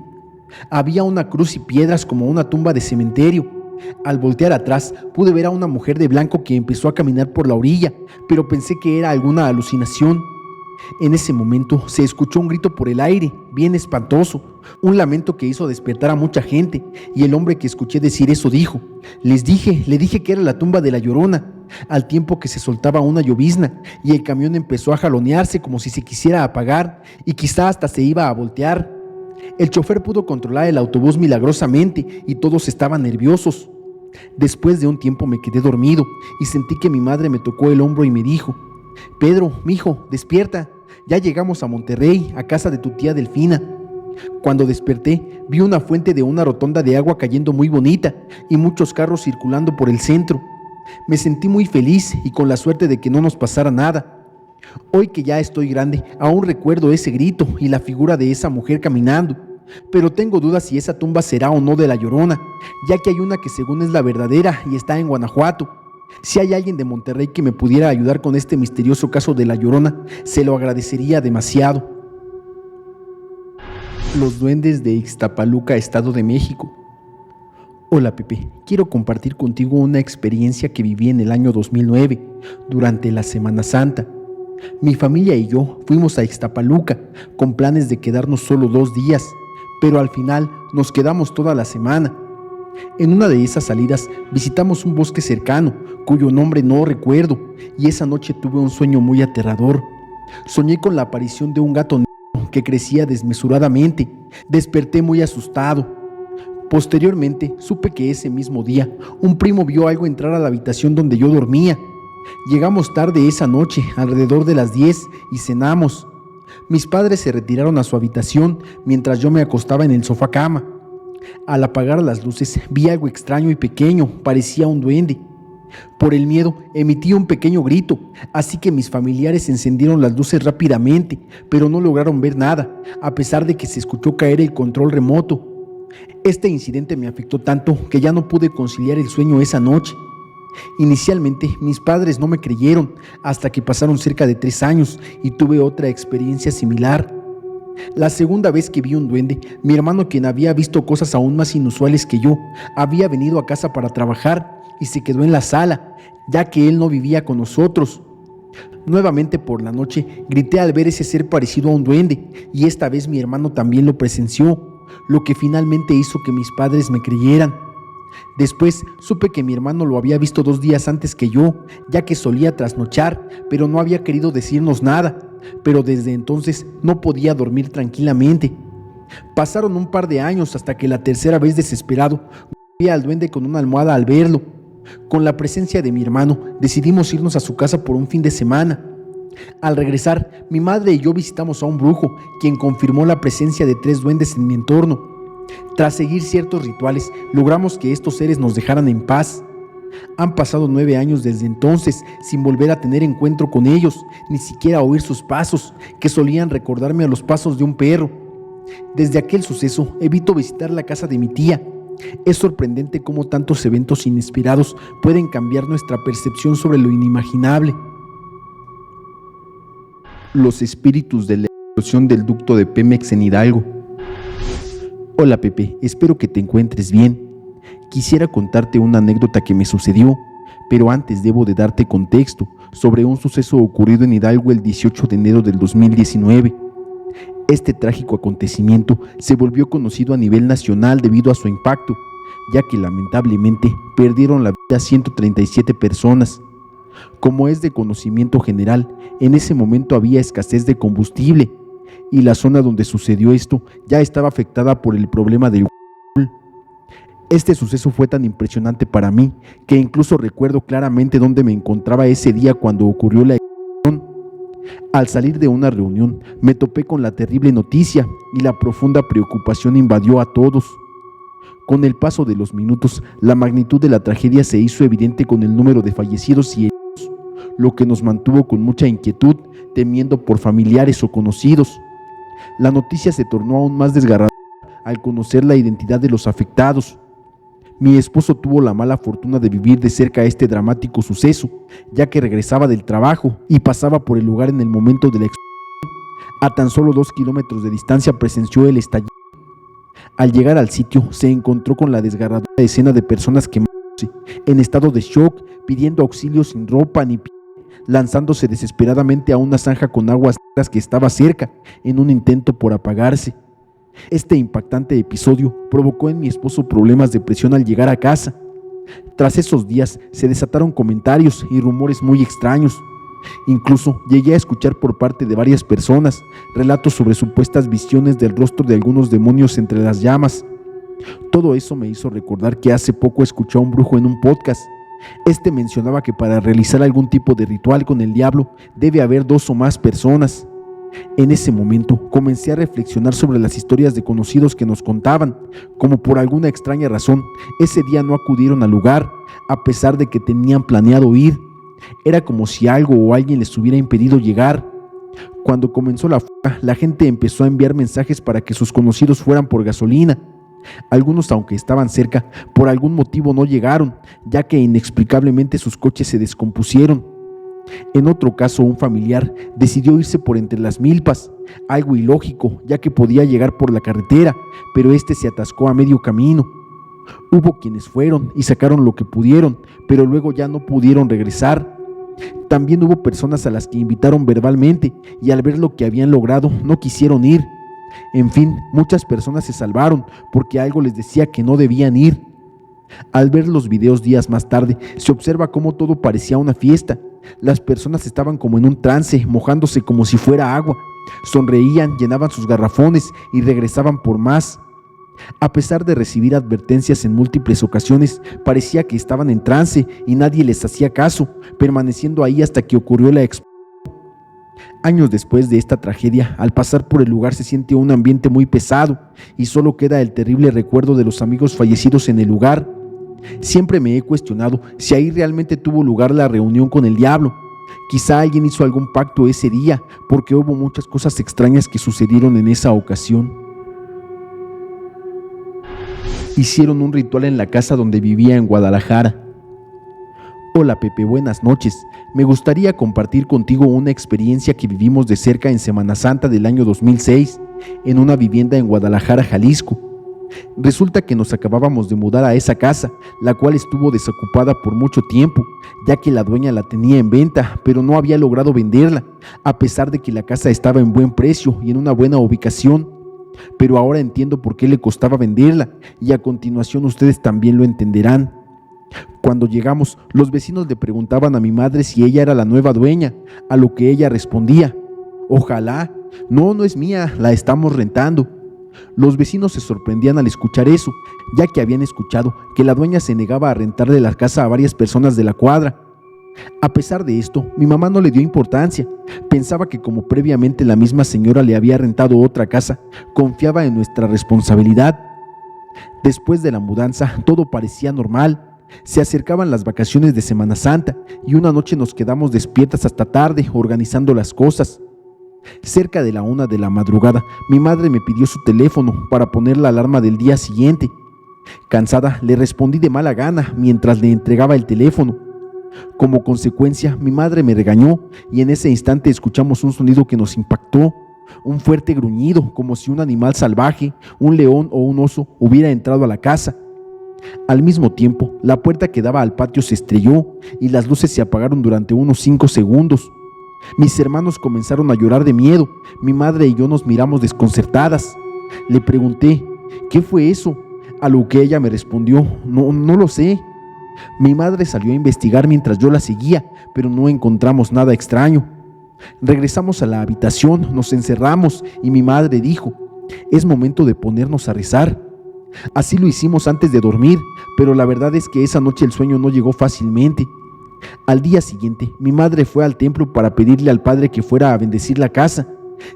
Había una cruz y piedras como una tumba de cementerio. Al voltear atrás pude ver a una mujer de blanco que empezó a caminar por la orilla, pero pensé que era alguna alucinación. En ese momento se escuchó un grito por el aire, bien espantoso, un lamento que hizo despertar a mucha gente, y el hombre que escuché decir eso dijo: le dije que era la tumba de la Llorona, al tiempo que se soltaba una llovizna y el camión empezó a jalonearse como si se quisiera apagar y quizá hasta se iba a voltear. El chofer pudo controlar el autobús milagrosamente y todos estaban nerviosos. Después de un tiempo me quedé dormido y sentí que mi madre me tocó el hombro y me dijo: Pedro, mijo, despierta, ya llegamos a Monterrey, a casa de tu tía Delfina. Cuando desperté, vi una fuente de una rotonda de agua cayendo muy bonita y muchos carros circulando por el centro. Me sentí muy feliz y con la suerte de que no nos pasara nada. Hoy que ya estoy grande, aún recuerdo ese grito y la figura de esa mujer caminando, pero tengo dudas si esa tumba será o no de la Llorona, ya que hay una que según es la verdadera y está en Guanajuato. Si hay alguien de Monterrey que me pudiera ayudar con este misterioso caso de la Llorona, se lo agradecería demasiado. Los duendes de Ixtapaluca, Estado de México. Hola Pepe, quiero compartir contigo una experiencia que viví en el año 2009, durante la Semana Santa. Mi familia y yo fuimos a Ixtapaluca con planes de quedarnos solo 2 días, pero al final nos quedamos toda la semana. En una de esas salidas visitamos un bosque cercano, cuyo nombre no recuerdo, y esa noche tuve un sueño muy aterrador. Soñé con la aparición de un gato negro que crecía desmesuradamente. Desperté muy asustado. Posteriormente, supe que ese mismo día, un primo vio algo entrar a la habitación donde yo dormía. Llegamos tarde esa noche, alrededor de las 10, y cenamos. Mis padres se retiraron a su habitación mientras yo me acostaba en el sofá cama. Al apagar las luces, vi algo extraño y pequeño, parecía un duende. Por el miedo, emití un pequeño grito, así que mis familiares encendieron las luces rápidamente, pero no lograron ver nada, a pesar de que se escuchó caer el control remoto. Este incidente me afectó tanto que ya no pude conciliar el sueño esa noche. Inicialmente, mis padres no me creyeron, hasta que pasaron cerca de 3 años y tuve otra experiencia similar. La segunda vez que vi un duende, mi hermano, quien había visto cosas aún más inusuales que yo, había venido a casa para trabajar y se quedó en la sala, ya que él no vivía con nosotros. Nuevamente por la noche grité al ver ese ser parecido a un duende, y esta vez mi hermano también lo presenció, lo que finalmente hizo que mis padres me creyeran. Después supe que mi hermano lo había visto 2 días antes que yo, ya que solía trasnochar, pero no había querido decirnos nada. Pero desde entonces no podía dormir tranquilamente. Pasaron un par de años hasta que la tercera vez, desesperado, vi al duende con una almohada al verlo. Con la presencia de mi hermano, decidimos irnos a su casa por un fin de semana. Al regresar, mi madre y yo visitamos a un brujo, quien confirmó la presencia de 3 duendes en mi entorno. Tras seguir ciertos rituales, logramos que estos seres nos dejaran en paz. Han pasado 9 años desde entonces, sin volver a tener encuentro con ellos, ni siquiera oír sus pasos, que solían recordarme a los pasos de un perro. Desde aquel suceso, evito visitar la casa de mi tía. Es sorprendente cómo tantos eventos inesperados pueden cambiar nuestra percepción sobre lo inimaginable. Los espíritus de la explosión del ducto de Pemex en Hidalgo. Hola Pepe, espero que te encuentres bien. Quisiera contarte una anécdota que me sucedió, pero antes debo de darte contexto sobre un suceso ocurrido en Hidalgo el 18 de enero del 2019. Este trágico acontecimiento se volvió conocido a nivel nacional debido a su impacto, ya que lamentablemente perdieron la vida 137 personas. Como es de conocimiento general, en ese momento había escasez de combustible, y la zona donde sucedió esto ya estaba afectada por el problema del huachicol. Este suceso fue tan impresionante para mí que incluso recuerdo claramente dónde me encontraba ese día cuando ocurrió la explosión. Al salir de una reunión, me topé con la terrible noticia y la profunda preocupación invadió a todos. Con el paso de los minutos, la magnitud de la tragedia se hizo evidente con el número de fallecidos y heridos, lo que nos mantuvo con mucha inquietud, temiendo por familiares o conocidos. La noticia se tornó aún más desgarradora al conocer la identidad de los afectados. Mi esposo tuvo la mala fortuna de vivir de cerca este dramático suceso, ya que regresaba del trabajo y pasaba por el lugar en el momento de la explosión. A tan solo 2 kilómetros de distancia presenció el estallido. Al llegar al sitio, se encontró con la desgarradora escena de personas quemándose, en estado de shock, pidiendo auxilio sin ropa ni pie, lanzándose desesperadamente a una zanja con aguas negras que estaba cerca, en un intento por apagarse. Este impactante episodio provocó en mi esposo problemas de presión al llegar a casa. Tras esos días se desataron comentarios y rumores muy extraños. Incluso llegué a escuchar por parte de varias personas relatos sobre supuestas visiones del rostro de algunos demonios entre las llamas. Todo eso me hizo recordar que hace poco escuché a un brujo en un podcast. Este mencionaba que para realizar algún tipo de ritual con el diablo debe haber 2 o más personas. En ese momento comencé a reflexionar sobre las historias de conocidos que nos contaban, como por alguna extraña razón ese día no acudieron al lugar, a pesar de que tenían planeado ir. Era como si algo o alguien les hubiera impedido llegar. Cuando comenzó la fuga, la gente empezó a enviar mensajes para que sus conocidos fueran por gasolina. Algunos, aunque estaban cerca, por algún motivo no llegaron, ya que inexplicablemente sus coches se descompusieron. En otro caso, un familiar decidió irse por entre las milpas, algo ilógico, ya que podía llegar por la carretera, pero este se atascó a medio camino. Hubo quienes fueron y sacaron lo que pudieron, pero luego ya no pudieron regresar. También hubo personas a las que invitaron verbalmente y al ver lo que habían logrado no quisieron ir. En fin, muchas personas se salvaron porque algo les decía que no debían ir. Al ver los videos días más tarde, se observa cómo todo parecía una fiesta. Las personas estaban como en un trance, mojándose como si fuera agua. Sonreían, llenaban sus garrafones y regresaban por más. A pesar de recibir advertencias en múltiples ocasiones, parecía que estaban en trance y nadie les hacía caso, permaneciendo ahí hasta que ocurrió la explosión. Años después de esta tragedia, al pasar por el lugar se siente un ambiente muy pesado y solo queda el terrible recuerdo de los amigos fallecidos en el lugar. Siempre me he cuestionado si ahí realmente tuvo lugar la reunión con el diablo. Quizá alguien hizo algún pacto ese día, porque hubo muchas cosas extrañas que sucedieron en esa ocasión. Hicieron un ritual en la casa donde vivía en Guadalajara. Hola Pepe, buenas noches. Me gustaría compartir contigo una experiencia que vivimos de cerca en Semana Santa del año 2006, en una vivienda en Guadalajara, Jalisco. Resulta que nos acabábamos de mudar a esa casa, la cual estuvo desocupada por mucho tiempo, ya que la dueña la tenía en venta, pero no había logrado venderla, a pesar de que la casa estaba en buen precio y en una buena ubicación. Pero ahora entiendo por qué le costaba venderla, y a continuación ustedes también lo entenderán. Cuando llegamos, los vecinos le preguntaban a mi madre si ella era la nueva dueña, a lo que ella respondía: ojalá, no es mía, la estamos rentando. Los vecinos se sorprendían al escuchar eso, ya que habían escuchado que la dueña se negaba a rentarle la casa a varias personas de la cuadra. A pesar de esto, mi mamá no le dio importancia. Pensaba que como previamente la misma señora le había rentado otra casa, confiaba en nuestra responsabilidad. Después de la mudanza, todo parecía normal. Se acercaban las vacaciones de Semana Santa y una noche nos quedamos despiertas hasta tarde organizando las cosas. Cerca de la 1 de la madrugada, mi madre me pidió su teléfono para poner la alarma del día siguiente. Cansada, le respondí de mala gana mientras le entregaba el teléfono. Como consecuencia, mi madre me regañó y en ese instante escuchamos un sonido que nos impactó, un fuerte gruñido, como si un animal salvaje, un león o un oso, hubiera entrado a la casa. Al mismo tiempo, la puerta que daba al patio se estrelló y las luces se apagaron durante unos 5 segundos. Mis hermanos comenzaron a llorar de miedo. Mi madre y yo nos miramos desconcertadas. Le pregunté: ¿qué fue eso? A lo que ella me respondió: no lo sé. Mi madre salió a investigar mientras yo la seguía, pero no encontramos nada extraño. Regresamos a la habitación, nos encerramos y mi madre dijo: es momento de ponernos a rezar. Así lo hicimos antes de dormir, pero la verdad es que esa noche el sueño no llegó fácilmente. Al día siguiente, mi madre fue al templo para pedirle al padre que fuera a bendecir la casa.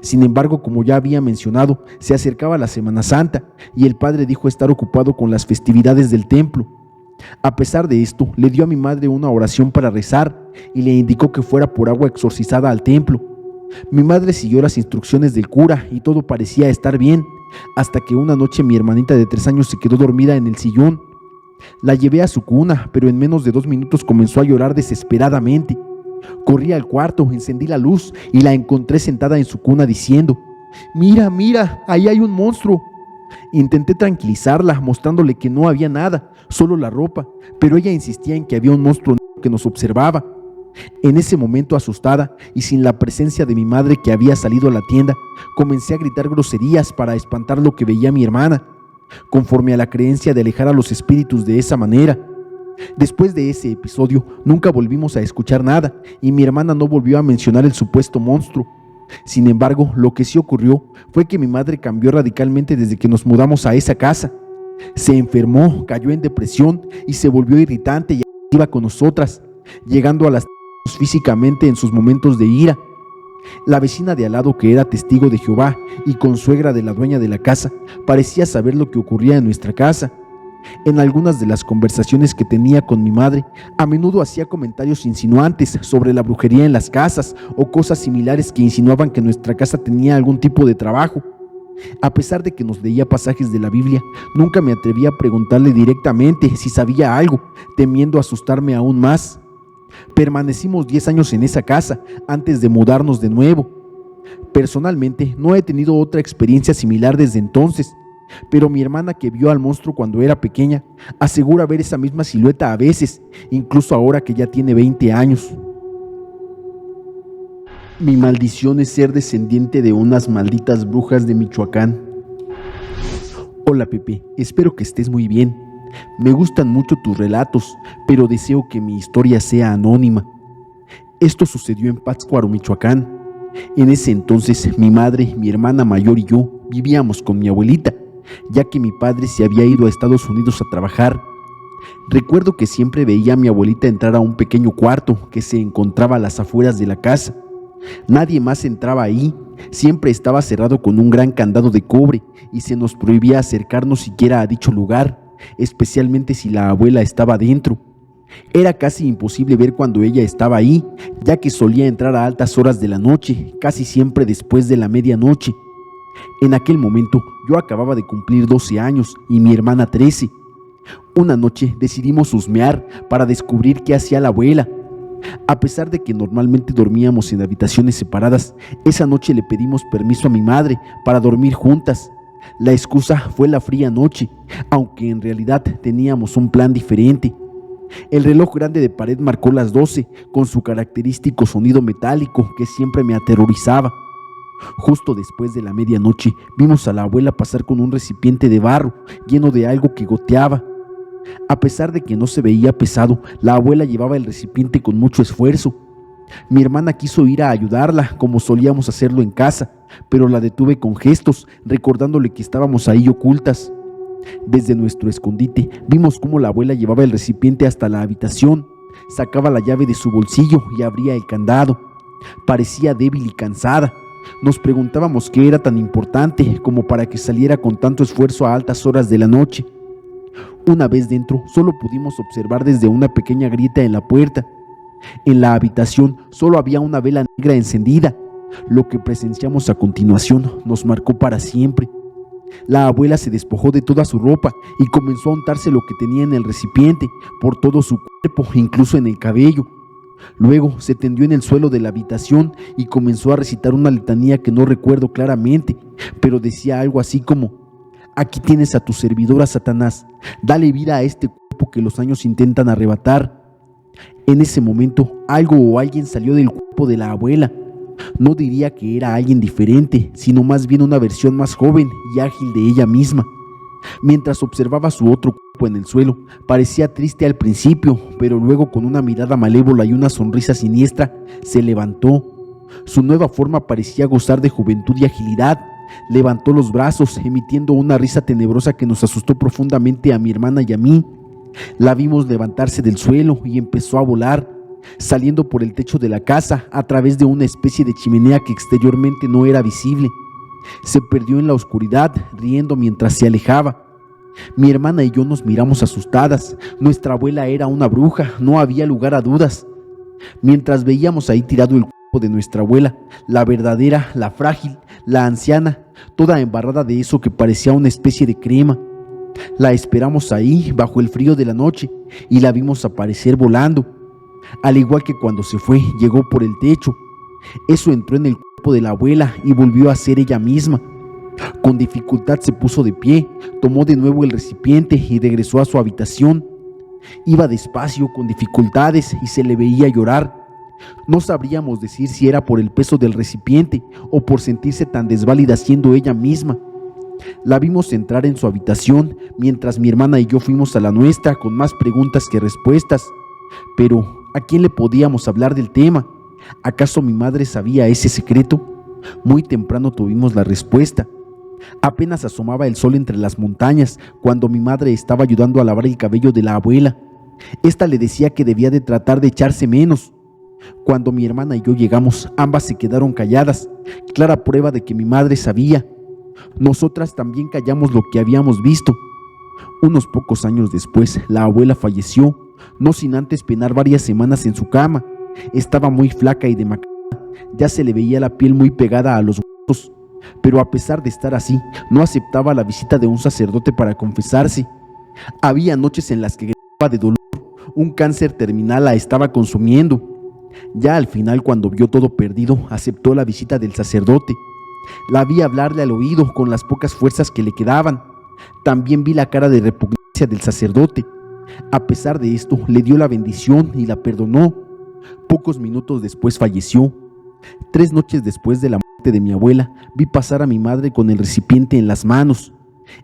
Sin embargo, como ya había mencionado, se acercaba la Semana Santa y el padre dijo estar ocupado con las festividades del templo. A pesar de esto, le dio a mi madre una oración para rezar y le indicó que fuera por agua exorcizada al templo. Mi madre siguió las instrucciones del cura y todo parecía estar bien, hasta que una noche mi hermanita de 3 años se quedó dormida en el sillón. La llevé a su cuna, pero en menos de 2 minutos comenzó a llorar desesperadamente. Corrí al cuarto, encendí la luz y la encontré sentada en su cuna diciendo: «Mira, mira, ahí hay un monstruo». Intenté tranquilizarla, mostrándole que no había nada, solo la ropa, pero ella insistía en que había un monstruo que nos observaba. En ese momento, asustada y sin la presencia de mi madre, que había salido a la tienda, comencé a gritar groserías para espantar lo que veía mi hermana, conforme a la creencia de alejar a los espíritus de esa manera. Después de ese episodio, nunca volvimos a escuchar nada y mi hermana no volvió a mencionar el supuesto monstruo. Sin embargo, lo que sí ocurrió fue que mi madre cambió radicalmente desde que nos mudamos a esa casa. Se enfermó, cayó en depresión y se volvió irritante y agresiva con nosotras, llegando a lastimarnos físicamente en sus momentos de ira. La vecina de al lado, que era testigo de Jehová y consuegra de la dueña de la casa, parecía saber lo que ocurría en nuestra casa. En algunas de las conversaciones que tenía con mi madre, a menudo hacía comentarios insinuantes sobre la brujería en las casas o cosas similares que insinuaban que nuestra casa tenía algún tipo de trabajo. A pesar de que nos leía pasajes de la Biblia, nunca me atreví a preguntarle directamente si sabía algo, temiendo asustarme aún más. Permanecimos 10 años en esa casa antes de mudarnos de nuevo. Personalmente, no he tenido otra experiencia similar desde entonces, pero mi hermana, que vio al monstruo cuando era pequeña, asegura ver esa misma silueta a veces, incluso ahora que ya tiene 20 años. Mi maldición es ser descendiente de unas malditas brujas de Michoacán. Hola Pepe, espero que estés muy bien. Me gustan mucho tus relatos, pero deseo que mi historia sea anónima. Esto sucedió en Pátzcuaro, Michoacán. En ese entonces, mi madre, mi hermana mayor y yo vivíamos con mi abuelita, ya que mi padre se había ido a Estados Unidos a trabajar. Recuerdo que siempre veía a mi abuelita entrar a un pequeño cuarto que se encontraba a las afueras de la casa. Nadie más entraba ahí, siempre estaba cerrado con un gran candado de cobre y se nos prohibía acercarnos siquiera a dicho lugar, especialmente si la abuela estaba dentro. Era casi imposible ver cuando ella estaba ahí, ya que solía entrar a altas horas de la noche, casi siempre después de la medianoche. En aquel momento yo acababa de cumplir 12 años y mi hermana 13. Una noche decidimos husmear para descubrir qué hacía la abuela. A pesar de que normalmente dormíamos en habitaciones separadas, esa noche le pedimos permiso a mi madre para dormir juntas. La excusa fue la fría noche, aunque en realidad teníamos un plan diferente. El reloj grande de pared marcó las 12, con su característico sonido metálico que siempre me aterrorizaba. Justo después de la medianoche, vimos a la abuela pasar con un recipiente de barro lleno de algo que goteaba. A pesar de que no se veía pesado, la abuela llevaba el recipiente con mucho esfuerzo. Mi hermana quiso ir a ayudarla, como solíamos hacerlo en casa, pero la detuve con gestos, recordándole que estábamos ahí ocultas. Desde nuestro escondite, vimos cómo la abuela llevaba el recipiente hasta la habitación, sacaba la llave de su bolsillo y abría el candado. Parecía débil y cansada. Nos preguntábamos qué era tan importante como para que saliera con tanto esfuerzo a altas horas de la noche. Una vez dentro, solo pudimos observar desde una pequeña grieta en la puerta. En la habitación solo había una vela negra encendida. Lo que presenciamos a continuación nos marcó para siempre. La abuela se despojó de toda su ropa y comenzó a untarse lo que tenía en el recipiente por todo su cuerpo, incluso en el cabello. Luego se tendió en el suelo de la habitación y comenzó a recitar una letanía que no recuerdo claramente, pero decía algo así como: «Aquí tienes a tu servidora, Satanás, dale vida a este cuerpo que los años intentan arrebatar». En ese momento, algo o alguien salió del cuerpo de la abuela. No diría que era alguien diferente, sino más bien una versión más joven y ágil de ella misma. Mientras observaba su otro cuerpo en el suelo, parecía triste al principio, pero luego, con una mirada malévola y una sonrisa siniestra, se levantó. Su nueva forma parecía gozar de juventud y agilidad. Levantó los brazos, emitiendo una risa tenebrosa que nos asustó profundamente a mi hermana y a mí. La vimos levantarse del suelo y empezó a volar. saliendo por el techo de la casa a través de una especie de chimenea que exteriormente no era visible. Se perdió en la oscuridad, riendo mientras se alejaba. Mi hermana y yo nos miramos asustadas. Nuestra abuela era una bruja, no había lugar a dudas. Mientras veíamos ahí tirado el cuerpo de nuestra abuela, la verdadera, la frágil, la anciana, toda embarrada de eso que parecía una especie de crema. La esperamos ahí, bajo el frío de la noche, y la vimos aparecer volando. Al igual que cuando se fue, llegó por el techo. Eso entró en el cuerpo de la abuela y volvió a ser ella misma. Con dificultad se puso de pie, tomó de nuevo el recipiente y regresó a su habitación. Iba despacio, con dificultades, y se le veía llorar. No sabríamos decir si era por el peso del recipiente o por sentirse tan desválida siendo ella misma. La vimos entrar en su habitación mientras mi hermana y yo fuimos a la nuestra con más preguntas que respuestas. Pero, ¿a quién le podíamos hablar del tema? ¿Acaso mi madre sabía ese secreto? Muy temprano tuvimos la respuesta. Apenas asomaba el sol entre las montañas cuando mi madre estaba ayudando a lavar el cabello de la abuela. Esta le decía que debía de tratar de echarse menos. Cuando mi hermana y yo llegamos, ambas se quedaron calladas, clara prueba de que mi madre sabía. Nosotras también callamos lo que habíamos visto. Unos pocos años después, la abuela falleció, no sin antes penar varias semanas en su cama. Estaba muy flaca y demacrada, ya se le veía la piel muy pegada a los huesos. Pero a pesar de estar así, no aceptaba la visita de un sacerdote para confesarse. Había noches en las que gritaba de dolor, un cáncer terminal la estaba consumiendo. Ya al final, cuando vio todo perdido, aceptó la visita del sacerdote. La vi hablarle al oído con las pocas fuerzas que le quedaban. También vi la cara de repugnancia del sacerdote. A pesar de esto, le dio la bendición y la perdonó. Pocos minutos después falleció. 3 noches después de la muerte de mi abuela, vi pasar a mi madre con el recipiente en las manos.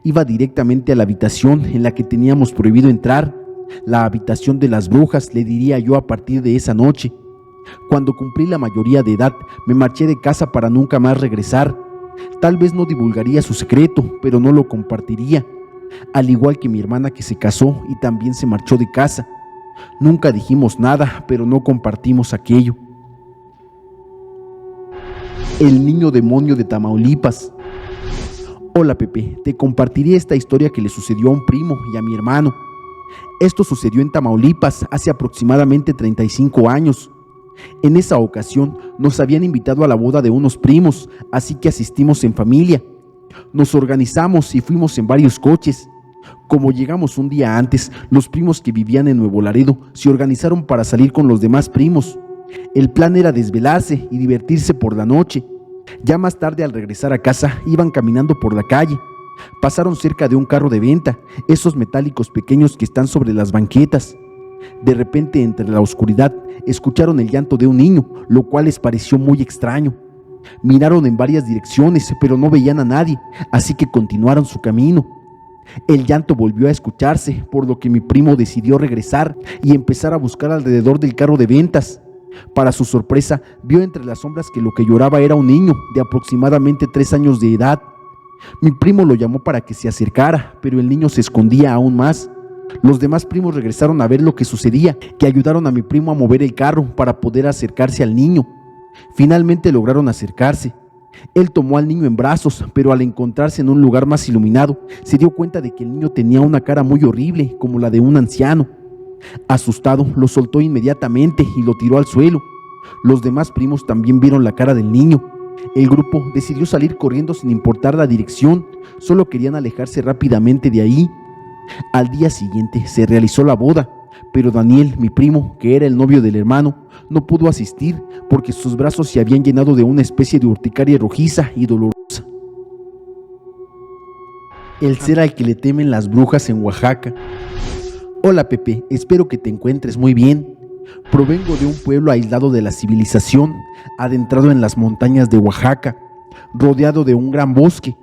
Iba directamente a la habitación en la que teníamos prohibido entrar. La habitación de las brujas, le diría yo a partir de esa noche. Cuando cumplí la mayoría de edad, me marché de casa para nunca más regresar. Tal vez no divulgaría su secreto, pero no lo compartiría. Al igual que mi hermana, que se casó y también se marchó de casa. Nunca dijimos nada, pero no compartimos aquello. El niño demonio de Tamaulipas. Hola Pepe, te compartiré esta historia que le sucedió a un primo y a mi hermano. Esto sucedió en Tamaulipas hace aproximadamente 35 años. En esa ocasión nos habían invitado a la boda de unos primos, así que asistimos en familia. Nos organizamos y fuimos en varios coches. Como llegamos un día antes, los primos que vivían en Nuevo Laredo se organizaron para salir con los demás primos. El plan era desvelarse y divertirse por la noche. Ya más tarde, al regresar a casa, iban caminando por la calle. Pasaron cerca de un carro de venta, esos metálicos pequeños que están sobre las banquetas. De repente, entre la oscuridad, escucharon el llanto de un niño, lo cual les pareció muy extraño. Miraron en varias direcciones, pero no veían a nadie, así que continuaron su camino. El llanto volvió a escucharse, por lo que mi primo decidió regresar y empezar a buscar alrededor del carro de ventas. Para su sorpresa, vio entre las sombras que lo que lloraba era un niño de aproximadamente 3 años de edad. Mi primo lo llamó para que se acercara, pero el niño se escondía aún más. Los demás primos regresaron a ver lo que sucedía, que ayudaron a mi primo a mover el carro para poder acercarse al niño. Finalmente lograron acercarse. Él tomó al niño en brazos, pero al encontrarse en un lugar más iluminado, se dio cuenta de que el niño tenía una cara muy horrible, como la de un anciano. Asustado, lo soltó inmediatamente y lo tiró al suelo. Los demás primos también vieron la cara del niño. El grupo decidió salir corriendo sin importar la dirección, solo querían alejarse rápidamente de ahí. Al día siguiente se realizó la boda, pero Daniel, mi primo, que era el novio del hermano, no pudo asistir porque sus brazos se habían llenado de una especie de urticaria rojiza y dolorosa. El ser al que le temen las brujas en Oaxaca. Hola Pepe, espero que te encuentres muy bien. Provengo de un pueblo aislado de la civilización, adentrado en las montañas de Oaxaca, rodeado de un gran bosque.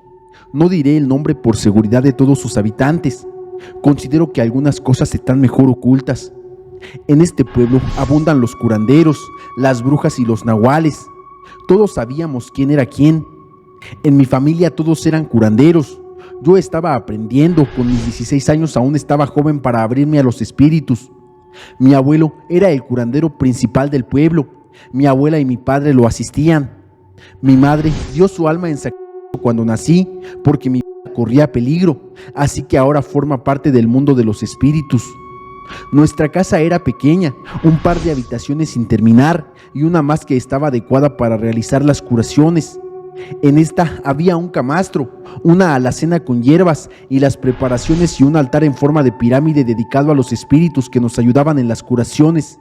No diré el nombre por seguridad de todos sus habitantes. Considero que algunas cosas están mejor ocultas. En este pueblo abundan los curanderos, las brujas y los nahuales. Todos sabíamos quién era quién. En mi familia todos eran curanderos. Yo estaba aprendiendo, con mis 16 años aún estaba joven para abrirme a los espíritus. Mi abuelo era el curandero principal del pueblo. Mi abuela y mi padre lo asistían. Mi madre dio su alma en sacrificio cuando nací porque mi vida corría peligro, así que ahora forma parte del mundo de los espíritus. Nuestra casa era pequeña, un par de habitaciones sin terminar y una más que estaba adecuada para realizar las curaciones. En esta había un camastro, una alacena con hierbas y las preparaciones y un altar en forma de pirámide dedicado a los espíritus que nos ayudaban en las curaciones.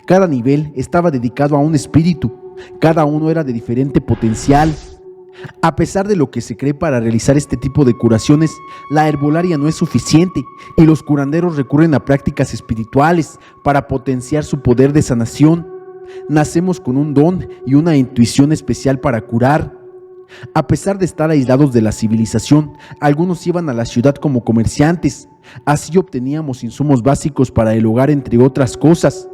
Cada nivel estaba dedicado a un espíritu, cada uno era de diferente potencial. A pesar de lo que se cree para realizar este tipo de curaciones, la herbolaria no es suficiente y los curanderos recurren a prácticas espirituales para potenciar su poder de sanación. Nacemos con un don y una intuición especial para curar. A pesar de estar aislados de la civilización, algunos iban a la ciudad como comerciantes. Así obteníamos insumos básicos para el hogar, entre otras cosas.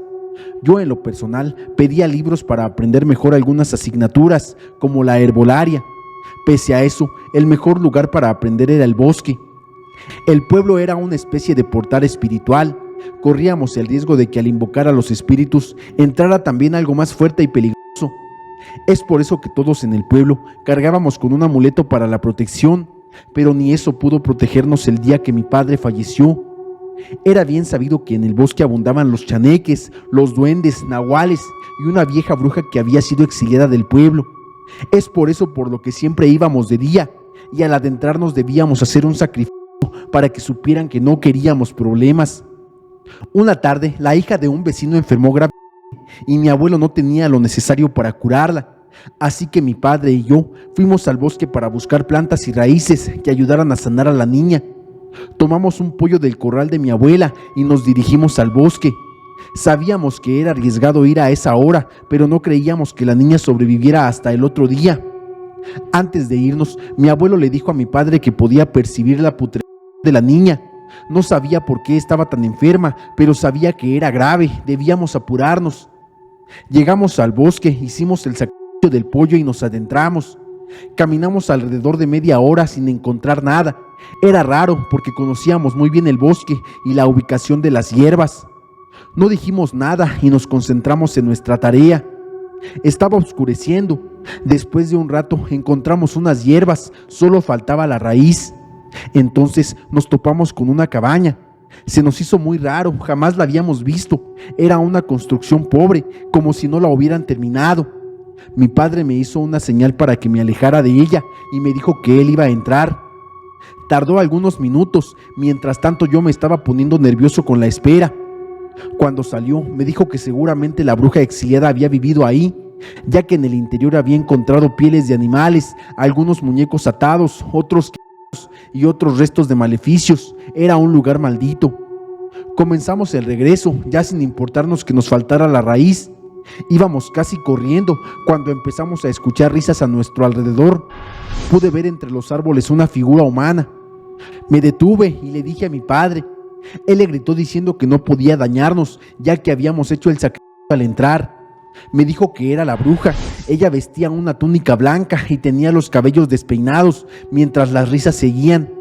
Yo, en lo personal, pedía libros para aprender mejor algunas asignaturas, como la herbolaria. Pese a eso, el mejor lugar para aprender era el bosque. El pueblo era una especie de portal espiritual. Corríamos el riesgo de que al invocar a los espíritus entrara también algo más fuerte y peligroso. Es por eso que todos en el pueblo cargábamos con un amuleto para la protección, pero ni eso pudo protegernos el día que mi padre falleció. Era bien sabido que en el bosque abundaban los chaneques, los duendes, nahuales y una vieja bruja que había sido exiliada del pueblo. Es por eso por lo que siempre íbamos de día, y al adentrarnos debíamos hacer un sacrificio para que supieran que no queríamos problemas. Una tarde, la hija de un vecino enfermó gravemente y mi abuelo no tenía lo necesario para curarla. Así que mi padre y yo fuimos al bosque para buscar plantas y raíces que ayudaran a sanar a la niña. Tomamos un pollo del corral de mi abuela y nos dirigimos al bosque. Sabíamos que era arriesgado ir a esa hora, pero no creíamos que la niña sobreviviera hasta el otro día. Antes de irnos, mi abuelo le dijo a mi padre que podía percibir la putrefacción de la niña. No sabía por qué estaba tan enferma, pero sabía que era grave, debíamos apurarnos. Llegamos al bosque, hicimos el sacrificio del pollo y nos adentramos. Caminamos alrededor de media hora sin encontrar nada. Era raro porque conocíamos muy bien el bosque y la ubicación de las hierbas. No dijimos nada y nos concentramos en nuestra tarea. Estaba oscureciendo. Después de un rato encontramos unas hierbas, solo faltaba la raíz. Entonces nos topamos con una cabaña. Se nos hizo muy raro, jamás la habíamos visto. Era una construcción pobre, como si no la hubieran terminado. Mi padre me hizo una señal para que me alejara de ella y me dijo que él iba a entrar. Tardó algunos minutos, mientras tanto yo me estaba poniendo nervioso con la espera. Cuando salió, me dijo que seguramente la bruja exiliada había vivido ahí, ya que en el interior había encontrado pieles de animales, algunos muñecos atados, otros y otros restos de maleficios. Era un lugar maldito. Comenzamos el regreso, ya sin importarnos que nos faltara la raíz. Íbamos casi corriendo cuando empezamos a escuchar risas a nuestro alrededor. Pude ver entre los árboles una figura humana. Me detuve y le dije a mi padre. Él le gritó diciendo que no podía dañarnos, ya que habíamos hecho el sacrificio al entrar. Me dijo que era la bruja. Ella vestía una túnica blanca y tenía los cabellos despeinados, mientras las risas seguían.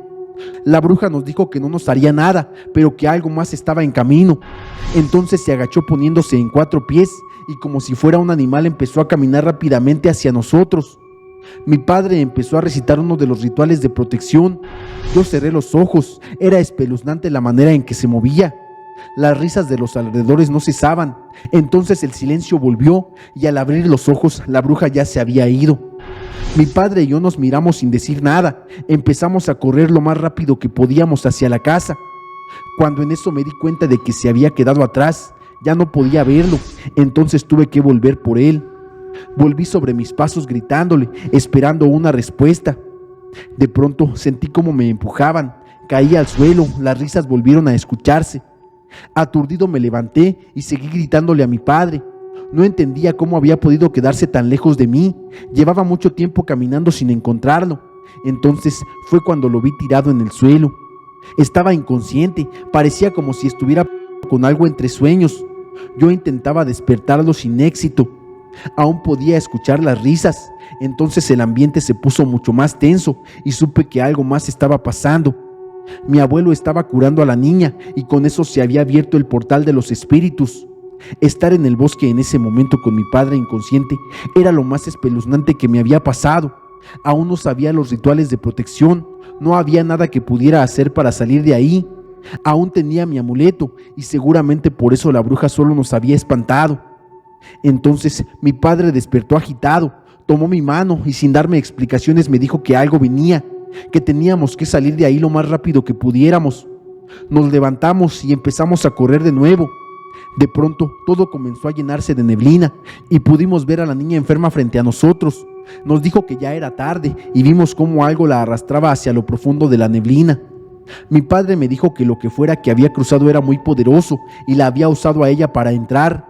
La bruja nos dijo que no nos haría nada, pero que algo más estaba en camino. Entonces se agachó poniéndose en 4 pies y como si fuera un animal empezó a caminar rápidamente hacia nosotros. Mi padre empezó a recitar uno de los rituales de protección. Yo cerré los ojos. Era espeluznante la manera en que se movía. Las risas de los alrededores no cesaban. Entonces el silencio volvió y al abrir los ojos la bruja ya se había ido. Mi padre y yo nos miramos sin decir nada. Empezamos a correr lo más rápido que podíamos hacia la casa. Cuando en eso me di cuenta de que se había quedado atrás, ya no podía verlo. Entonces tuve que volver por él. Volví sobre mis pasos gritándole, esperando una respuesta. De pronto sentí como me empujaban. Caí al suelo, las risas volvieron a escucharse. Aturdido me levanté y seguí gritándole a mi padre. No entendía cómo había podido quedarse tan lejos de mí. Llevaba mucho tiempo caminando sin encontrarlo. Entonces fue cuando lo vi tirado en el suelo. Estaba inconsciente, parecía como si estuviera con algo entre sueños. Yo intentaba despertarlo sin éxito. Aún podía escuchar las risas. Entonces el ambiente se puso mucho más tenso y supe que algo más estaba pasando. Mi abuelo estaba curando a la niña y con eso se había abierto el portal de los espíritus. Estar en el bosque en ese momento con mi padre inconsciente era lo más espeluznante que me había pasado. Aún no sabía los rituales de protección, no había nada que pudiera hacer para salir de ahí. Aún tenía mi amuleto y seguramente por eso la bruja solo nos había espantado. Entonces mi padre despertó agitado, tomó mi mano y sin darme explicaciones me dijo que algo venía, que teníamos que salir de ahí lo más rápido que pudiéramos. Nos levantamos y empezamos a correr de nuevo. De pronto todo comenzó a llenarse de neblina y pudimos ver a la niña enferma frente a nosotros. Nos dijo que ya era tarde y vimos cómo algo la arrastraba hacia lo profundo de la neblina. Mi padre me dijo que lo que fuera que había cruzado era muy poderoso y la había usado a ella para entrar.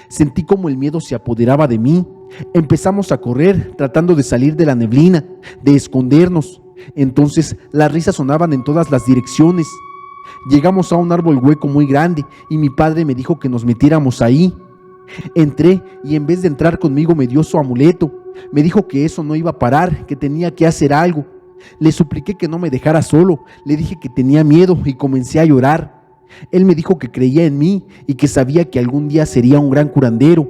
Sentí como el miedo se apoderaba de mí. Empezamos a correr, tratando de salir de la neblina, de escondernos. Entonces las risas sonaban en todas las direcciones. Llegamos a un árbol hueco muy grande y mi padre me dijo que nos metiéramos ahí. Entré y en vez de entrar conmigo me dio su amuleto. Me dijo que eso no iba a parar, que tenía que hacer algo. Le supliqué que no me dejara solo, le dije que tenía miedo y comencé a llorar. Él me dijo que creía en mí y que sabía que algún día sería un gran curandero.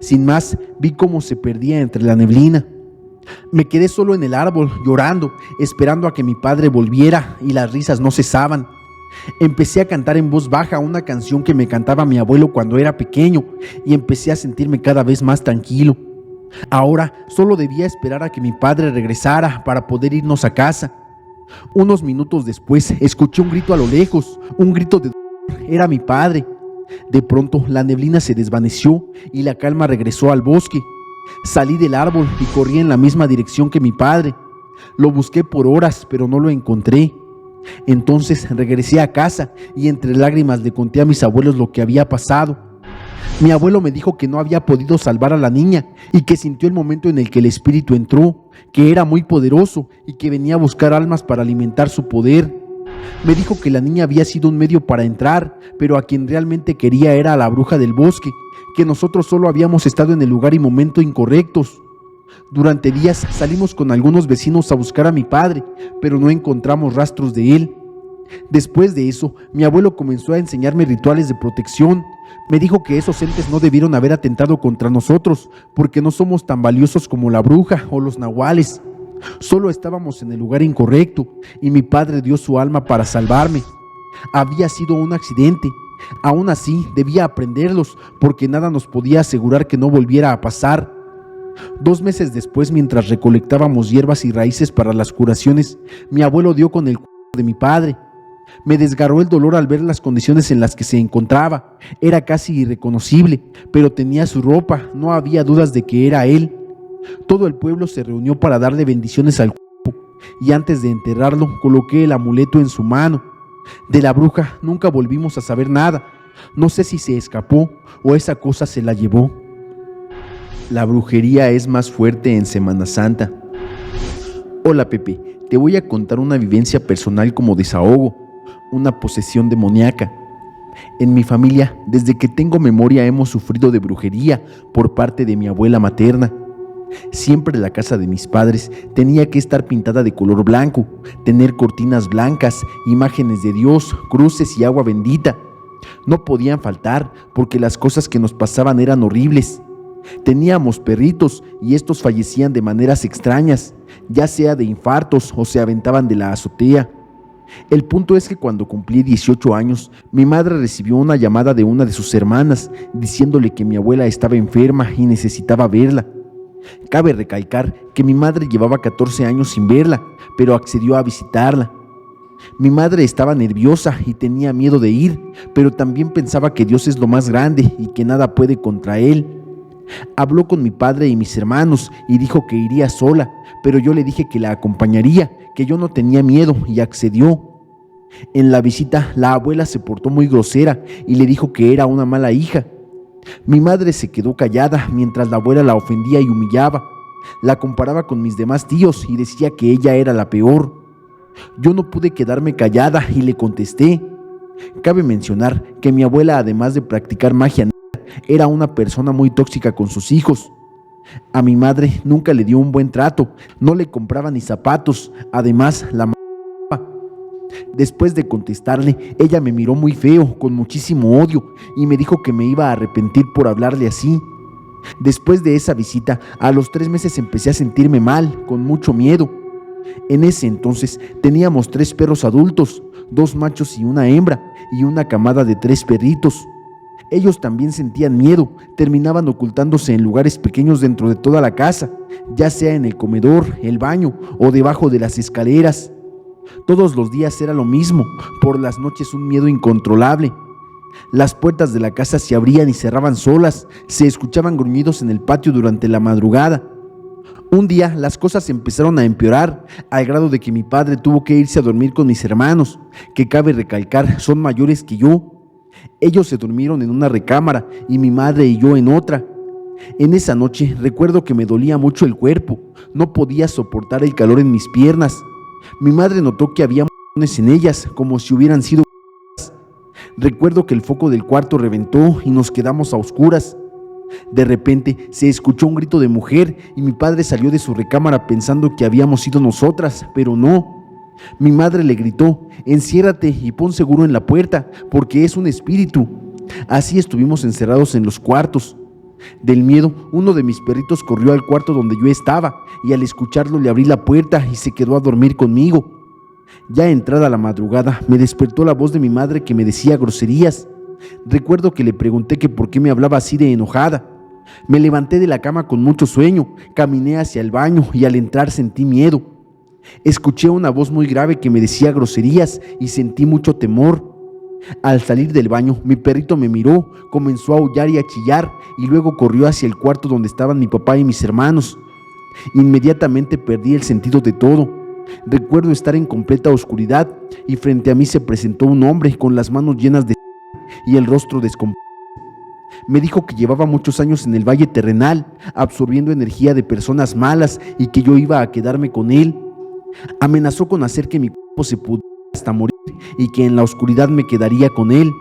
Sin más, vi cómo se perdía entre la neblina. Me quedé solo en el árbol, llorando, esperando a que mi padre volviera y las risas no cesaban. Empecé a cantar en voz baja una canción que me cantaba mi abuelo cuando era pequeño y empecé a sentirme cada vez más tranquilo. Ahora solo debía esperar a que mi padre regresara para poder irnos a casa. Unos minutos después escuché un grito a lo lejos, un grito de dolor. Era mi padre. De pronto la neblina se desvaneció y la calma regresó al bosque. Salí del árbol y corrí en la misma dirección que mi padre. Lo busqué por horas, pero no lo encontré. Entonces regresé a casa y entre lágrimas le conté a mis abuelos lo que había pasado. Mi abuelo me dijo que no había podido salvar a la niña y que sintió el momento en el que el espíritu entró, que era muy poderoso y que venía a buscar almas para alimentar su poder. Me dijo que la niña había sido un medio para entrar, pero a quien realmente quería era a la bruja del bosque, que nosotros solo habíamos estado en el lugar y momento incorrectos. Durante días salimos con algunos vecinos a buscar a mi padre, pero no encontramos rastros de él. Después de eso, mi abuelo comenzó a enseñarme rituales de protección. Me dijo que esos entes no debieron haber atentado contra nosotros, porque no somos tan valiosos como la bruja o los nahuales. Solo estábamos en el lugar incorrecto, y mi padre dio su alma para salvarme. Había sido un accidente. Aún así, debía aprenderlos, porque nada nos podía asegurar que no volviera a pasar. 2 meses después, mientras recolectábamos hierbas y raíces para las curaciones, mi abuelo dio con el cuerpo de mi padre. Me desgarró el dolor al ver las condiciones en las que se encontraba. Era casi irreconocible, pero tenía su ropa, no había dudas de que era él. Todo el pueblo se reunió para darle bendiciones al cuerpo, y antes de enterrarlo coloqué el amuleto en su mano. De la bruja nunca volvimos a saber nada. No sé si se escapó o esa cosa se la llevó. La brujería es más fuerte en Semana Santa. Hola Pepe, te voy a contar una vivencia personal como desahogo, una posesión demoníaca. En mi familia, desde que tengo memoria, hemos sufrido de brujería por parte de mi abuela materna. Siempre la casa de mis padres tenía que estar pintada de color blanco, tener cortinas blancas, imágenes de Dios, cruces y agua bendita. No podían faltar porque las cosas que nos pasaban eran horribles. Teníamos perritos y estos fallecían de maneras extrañas, ya sea de infartos o se aventaban de la azotea. El punto es que cuando cumplí 18 años, mi madre recibió una llamada de una de sus hermanas diciéndole que mi abuela estaba enferma y necesitaba verla. Cabe recalcar que mi madre llevaba 14 años sin verla, pero accedió a visitarla. Mi madre estaba nerviosa y tenía miedo de ir, pero también pensaba que Dios es lo más grande y que nada puede contra él. Habló con mi padre y mis hermanos y dijo que iría sola, pero yo le dije que la acompañaría, que yo no tenía miedo, y accedió. En la visita, la abuela se portó muy grosera y le dijo que era una mala hija. Mi madre se quedó callada mientras la abuela la ofendía y humillaba. La comparaba con mis demás tíos y decía que ella era la peor. Yo no pude quedarme callada y le contesté. Cabe mencionar que mi abuela, además de practicar magia, era una persona muy tóxica con sus hijos. A mi madre nunca le dio un buen trato, no le compraba ni zapatos, además la mataba. Después de contestarle, ella me miró muy feo, con muchísimo odio, y me dijo que me iba a arrepentir por hablarle así. Después de esa visita, a los 3 meses empecé a sentirme mal, con mucho miedo. En ese entonces teníamos 3 perros adultos, 2 machos y una hembra, y una camada de 3 perritos. Ellos también sentían miedo, terminaban ocultándose en lugares pequeños dentro de toda la casa, ya sea en el comedor, el baño o debajo de las escaleras. Todos los días era lo mismo, por las noches un miedo incontrolable. Las puertas de la casa se abrían y cerraban solas, se escuchaban gruñidos en el patio durante la madrugada. Un día las cosas empezaron a empeorar, al grado de que mi padre tuvo que irse a dormir con mis hermanos, que cabe recalcar son mayores que yo. Ellos se durmieron en una recámara y mi madre y yo en otra. En esa noche recuerdo que me dolía mucho el cuerpo, no podía soportar el calor en mis piernas. Mi madre notó que había moretones en ellas, como si hubieran sido. Recuerdo que el foco del cuarto reventó y nos quedamos a oscuras. De repente se escuchó un grito de mujer y mi padre salió de su recámara pensando que habíamos sido nosotras, pero no. Mi madre le gritó: enciérrate y pon seguro en la puerta, porque es un espíritu. Así estuvimos encerrados en los cuartos. Del miedo, uno de mis perritos corrió al cuarto donde yo estaba y al escucharlo le abrí la puerta y se quedó a dormir conmigo. Ya entrada la madrugada, me despertó la voz de mi madre que me decía groserías. Recuerdo que le pregunté que por qué me hablaba así de enojada. Me levanté de la cama con mucho sueño, caminé hacia el baño y al entrar sentí miedo. Escuché una voz muy grave que me decía groserías y sentí mucho temor. Al salir del baño, mi perrito me miró, comenzó a aullar y a chillar y luego corrió hacia el cuarto donde estaban mi papá y mis hermanos. Inmediatamente perdí el sentido de todo. Recuerdo estar en completa oscuridad y frente a mí se presentó un hombre con las manos llenas de sangre y el rostro descompuesto. Me dijo que llevaba muchos años en el valle terrenal, absorbiendo energía de personas malas y que yo iba a quedarme con él. Amenazó con hacer que mi cuerpo se pudriera hasta morir y que en la oscuridad me quedaría con él.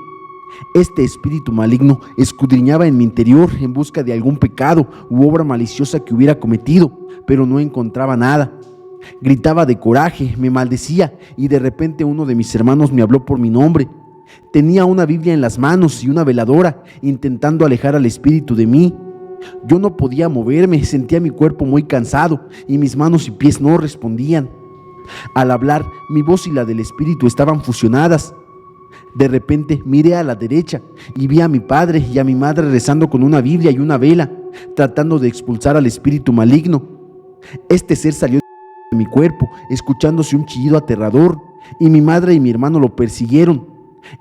Este espíritu maligno escudriñaba en mi interior en busca de algún pecado u obra maliciosa que hubiera cometido, pero no encontraba nada. Gritaba de coraje, me maldecía y de repente uno de mis hermanos me habló por mi nombre. Tenía una Biblia en las manos y una veladora, intentando alejar al espíritu de mí. Yo no podía moverme, sentía mi cuerpo muy cansado y mis manos y pies no respondían. Al hablar, mi voz y la del espíritu estaban fusionadas. De repente miré a la derecha y vi a mi padre y a mi madre rezando con una Biblia y una vela, tratando de expulsar al espíritu maligno. Este ser salió de mi cuerpo, escuchándose un chillido aterrador, y mi madre y mi hermano lo persiguieron.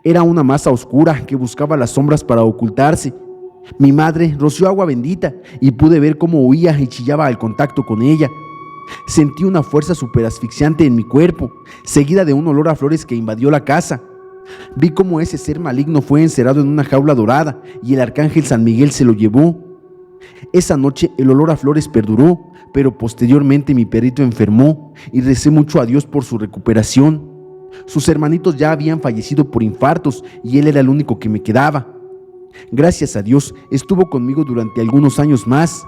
Era una masa oscura que buscaba las sombras para ocultarse. Mi madre roció agua bendita y pude ver cómo huía y chillaba al contacto con ella. Sentí una fuerza súper asfixiante en mi cuerpo, seguida de un olor a flores que invadió la casa. Vi cómo ese ser maligno fue encerrado en una jaula dorada y el arcángel San Miguel se lo llevó. Esa noche el olor a flores perduró, pero posteriormente mi perrito enfermó y recé mucho a Dios por su recuperación. Sus hermanitos ya habían fallecido por infartos y él era el único que me quedaba. Gracias a Dios estuvo conmigo durante algunos años más.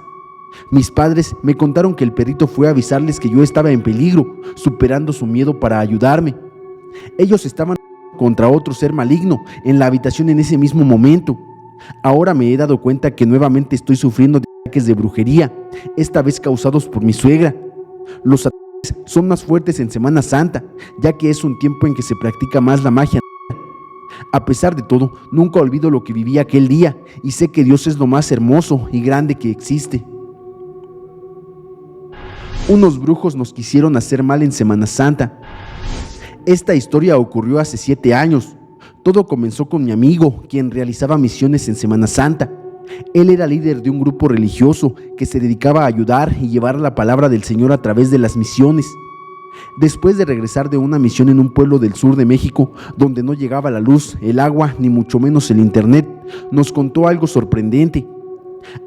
Mis padres me contaron que el perrito fue a avisarles que yo estaba en peligro, superando su miedo para ayudarme. Ellos estaban contra otro ser maligno en la habitación en ese mismo momento. Ahora me he dado cuenta que nuevamente estoy sufriendo de ataques de brujería, esta vez causados por mi suegra. Los ataques son más fuertes en Semana Santa, ya que es un tiempo en que se practica más la magia. A pesar de todo, nunca olvido lo que viví aquel día y sé que Dios es lo más hermoso y grande que existe. Unos brujos nos quisieron hacer mal en Semana Santa. Esta historia ocurrió hace 7 años. Todo comenzó con mi amigo, quien realizaba misiones en Semana Santa. Él era líder de un grupo religioso que se dedicaba a ayudar y llevar la palabra del Señor a través de las misiones. Después de regresar de una misión en un pueblo del sur de México, donde no llegaba la luz, el agua, ni mucho menos el internet, nos contó algo sorprendente.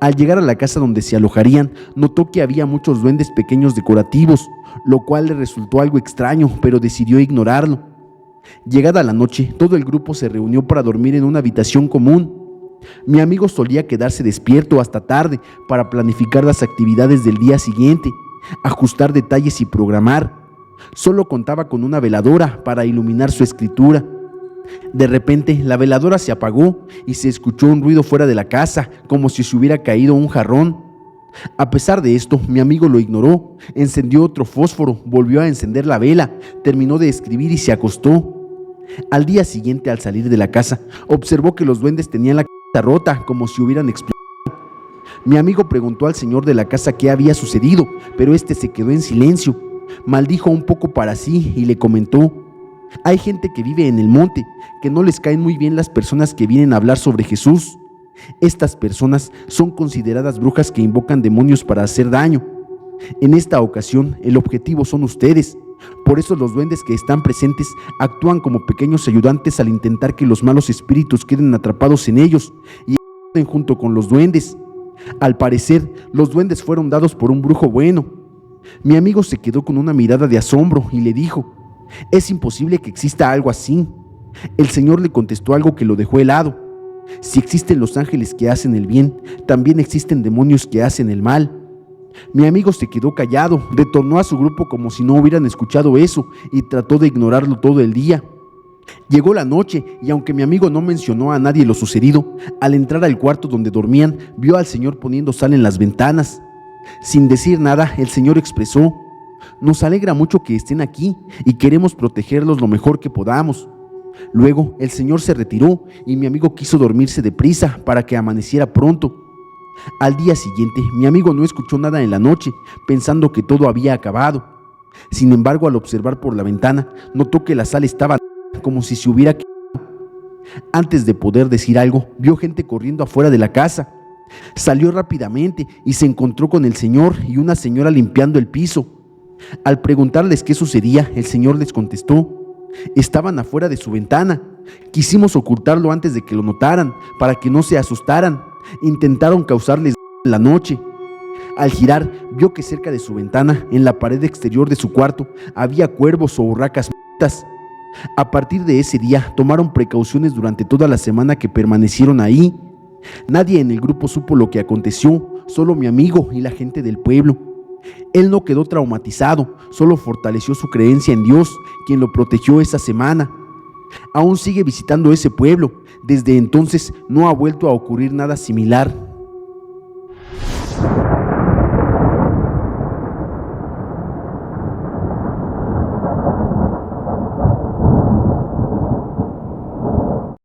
Al llegar a la casa donde se alojarían, notó que había muchos duendes pequeños decorativos, lo cual le resultó algo extraño, pero decidió ignorarlo. Llegada la noche, todo el grupo se reunió para dormir en una habitación común. Mi amigo solía quedarse despierto hasta tarde para planificar las actividades del día siguiente, ajustar detalles y programar. Solo contaba con una veladora para iluminar su escritura. De repente, la veladora se apagó y se escuchó un ruido fuera de la casa, como si se hubiera caído un jarrón. A pesar de esto, mi amigo lo ignoró, encendió otro fósforo, volvió a encender la vela, terminó de escribir y se acostó. Al día siguiente, al salir de la casa, observó que los duendes tenían la cabeza rota, como si hubieran explotado. Mi amigo preguntó al señor de la casa qué había sucedido, pero este se quedó en silencio. Maldijo un poco para sí y le comentó: hay gente que vive en el monte, que no les caen muy bien las personas que vienen a hablar sobre Jesús. Estas personas son consideradas brujas que invocan demonios para hacer daño. En esta ocasión, el objetivo son ustedes. Por eso los duendes que están presentes actúan como pequeños ayudantes al intentar que los malos espíritus queden atrapados en ellos y actúen junto con los duendes. Al parecer, los duendes fueron dados por un brujo bueno. Mi amigo se quedó con una mirada de asombro y le dijo: es imposible que exista algo así. El Señor le contestó algo que lo dejó helado: si existen los ángeles que hacen el bien, también existen demonios que hacen el mal. Mi amigo se quedó callado, retornó a su grupo como si no hubieran escuchado eso y trató de ignorarlo todo el día. Llegó la noche y aunque mi amigo no mencionó a nadie lo sucedido, al entrar al cuarto donde dormían, vio al Señor poniendo sal en las ventanas. Sin decir nada, el Señor expresó: nos alegra mucho que estén aquí y queremos protegerlos lo mejor que podamos. Luego el Señor se retiró y mi amigo quiso dormirse deprisa para que amaneciera pronto. Al día siguiente, mi amigo no escuchó nada en la noche, pensando que todo había acabado. Sin embargo, al observar por la ventana, notó que la sal estaba como si se hubiera quemado. Antes de poder decir algo, vio gente corriendo afuera de la casa. Salió rápidamente y se encontró con el Señor y una señora limpiando el piso. Al preguntarles qué sucedía, el Señor les contestó: estaban afuera de su ventana. Quisimos ocultarlo antes de que lo notaran, para que no se asustaran. Intentaron causarles en la noche. Al girar, vio que cerca de su ventana, en la pared exterior de su cuarto, había cuervos o urracas muertas. A partir de ese día, tomaron precauciones durante toda la semana que permanecieron ahí. Nadie en el grupo supo lo que aconteció, solo mi amigo y la gente del pueblo. Él no quedó traumatizado, solo fortaleció su creencia en Dios, quien lo protegió esa semana. Aún sigue visitando ese pueblo. Desde entonces no ha vuelto a ocurrir nada similar.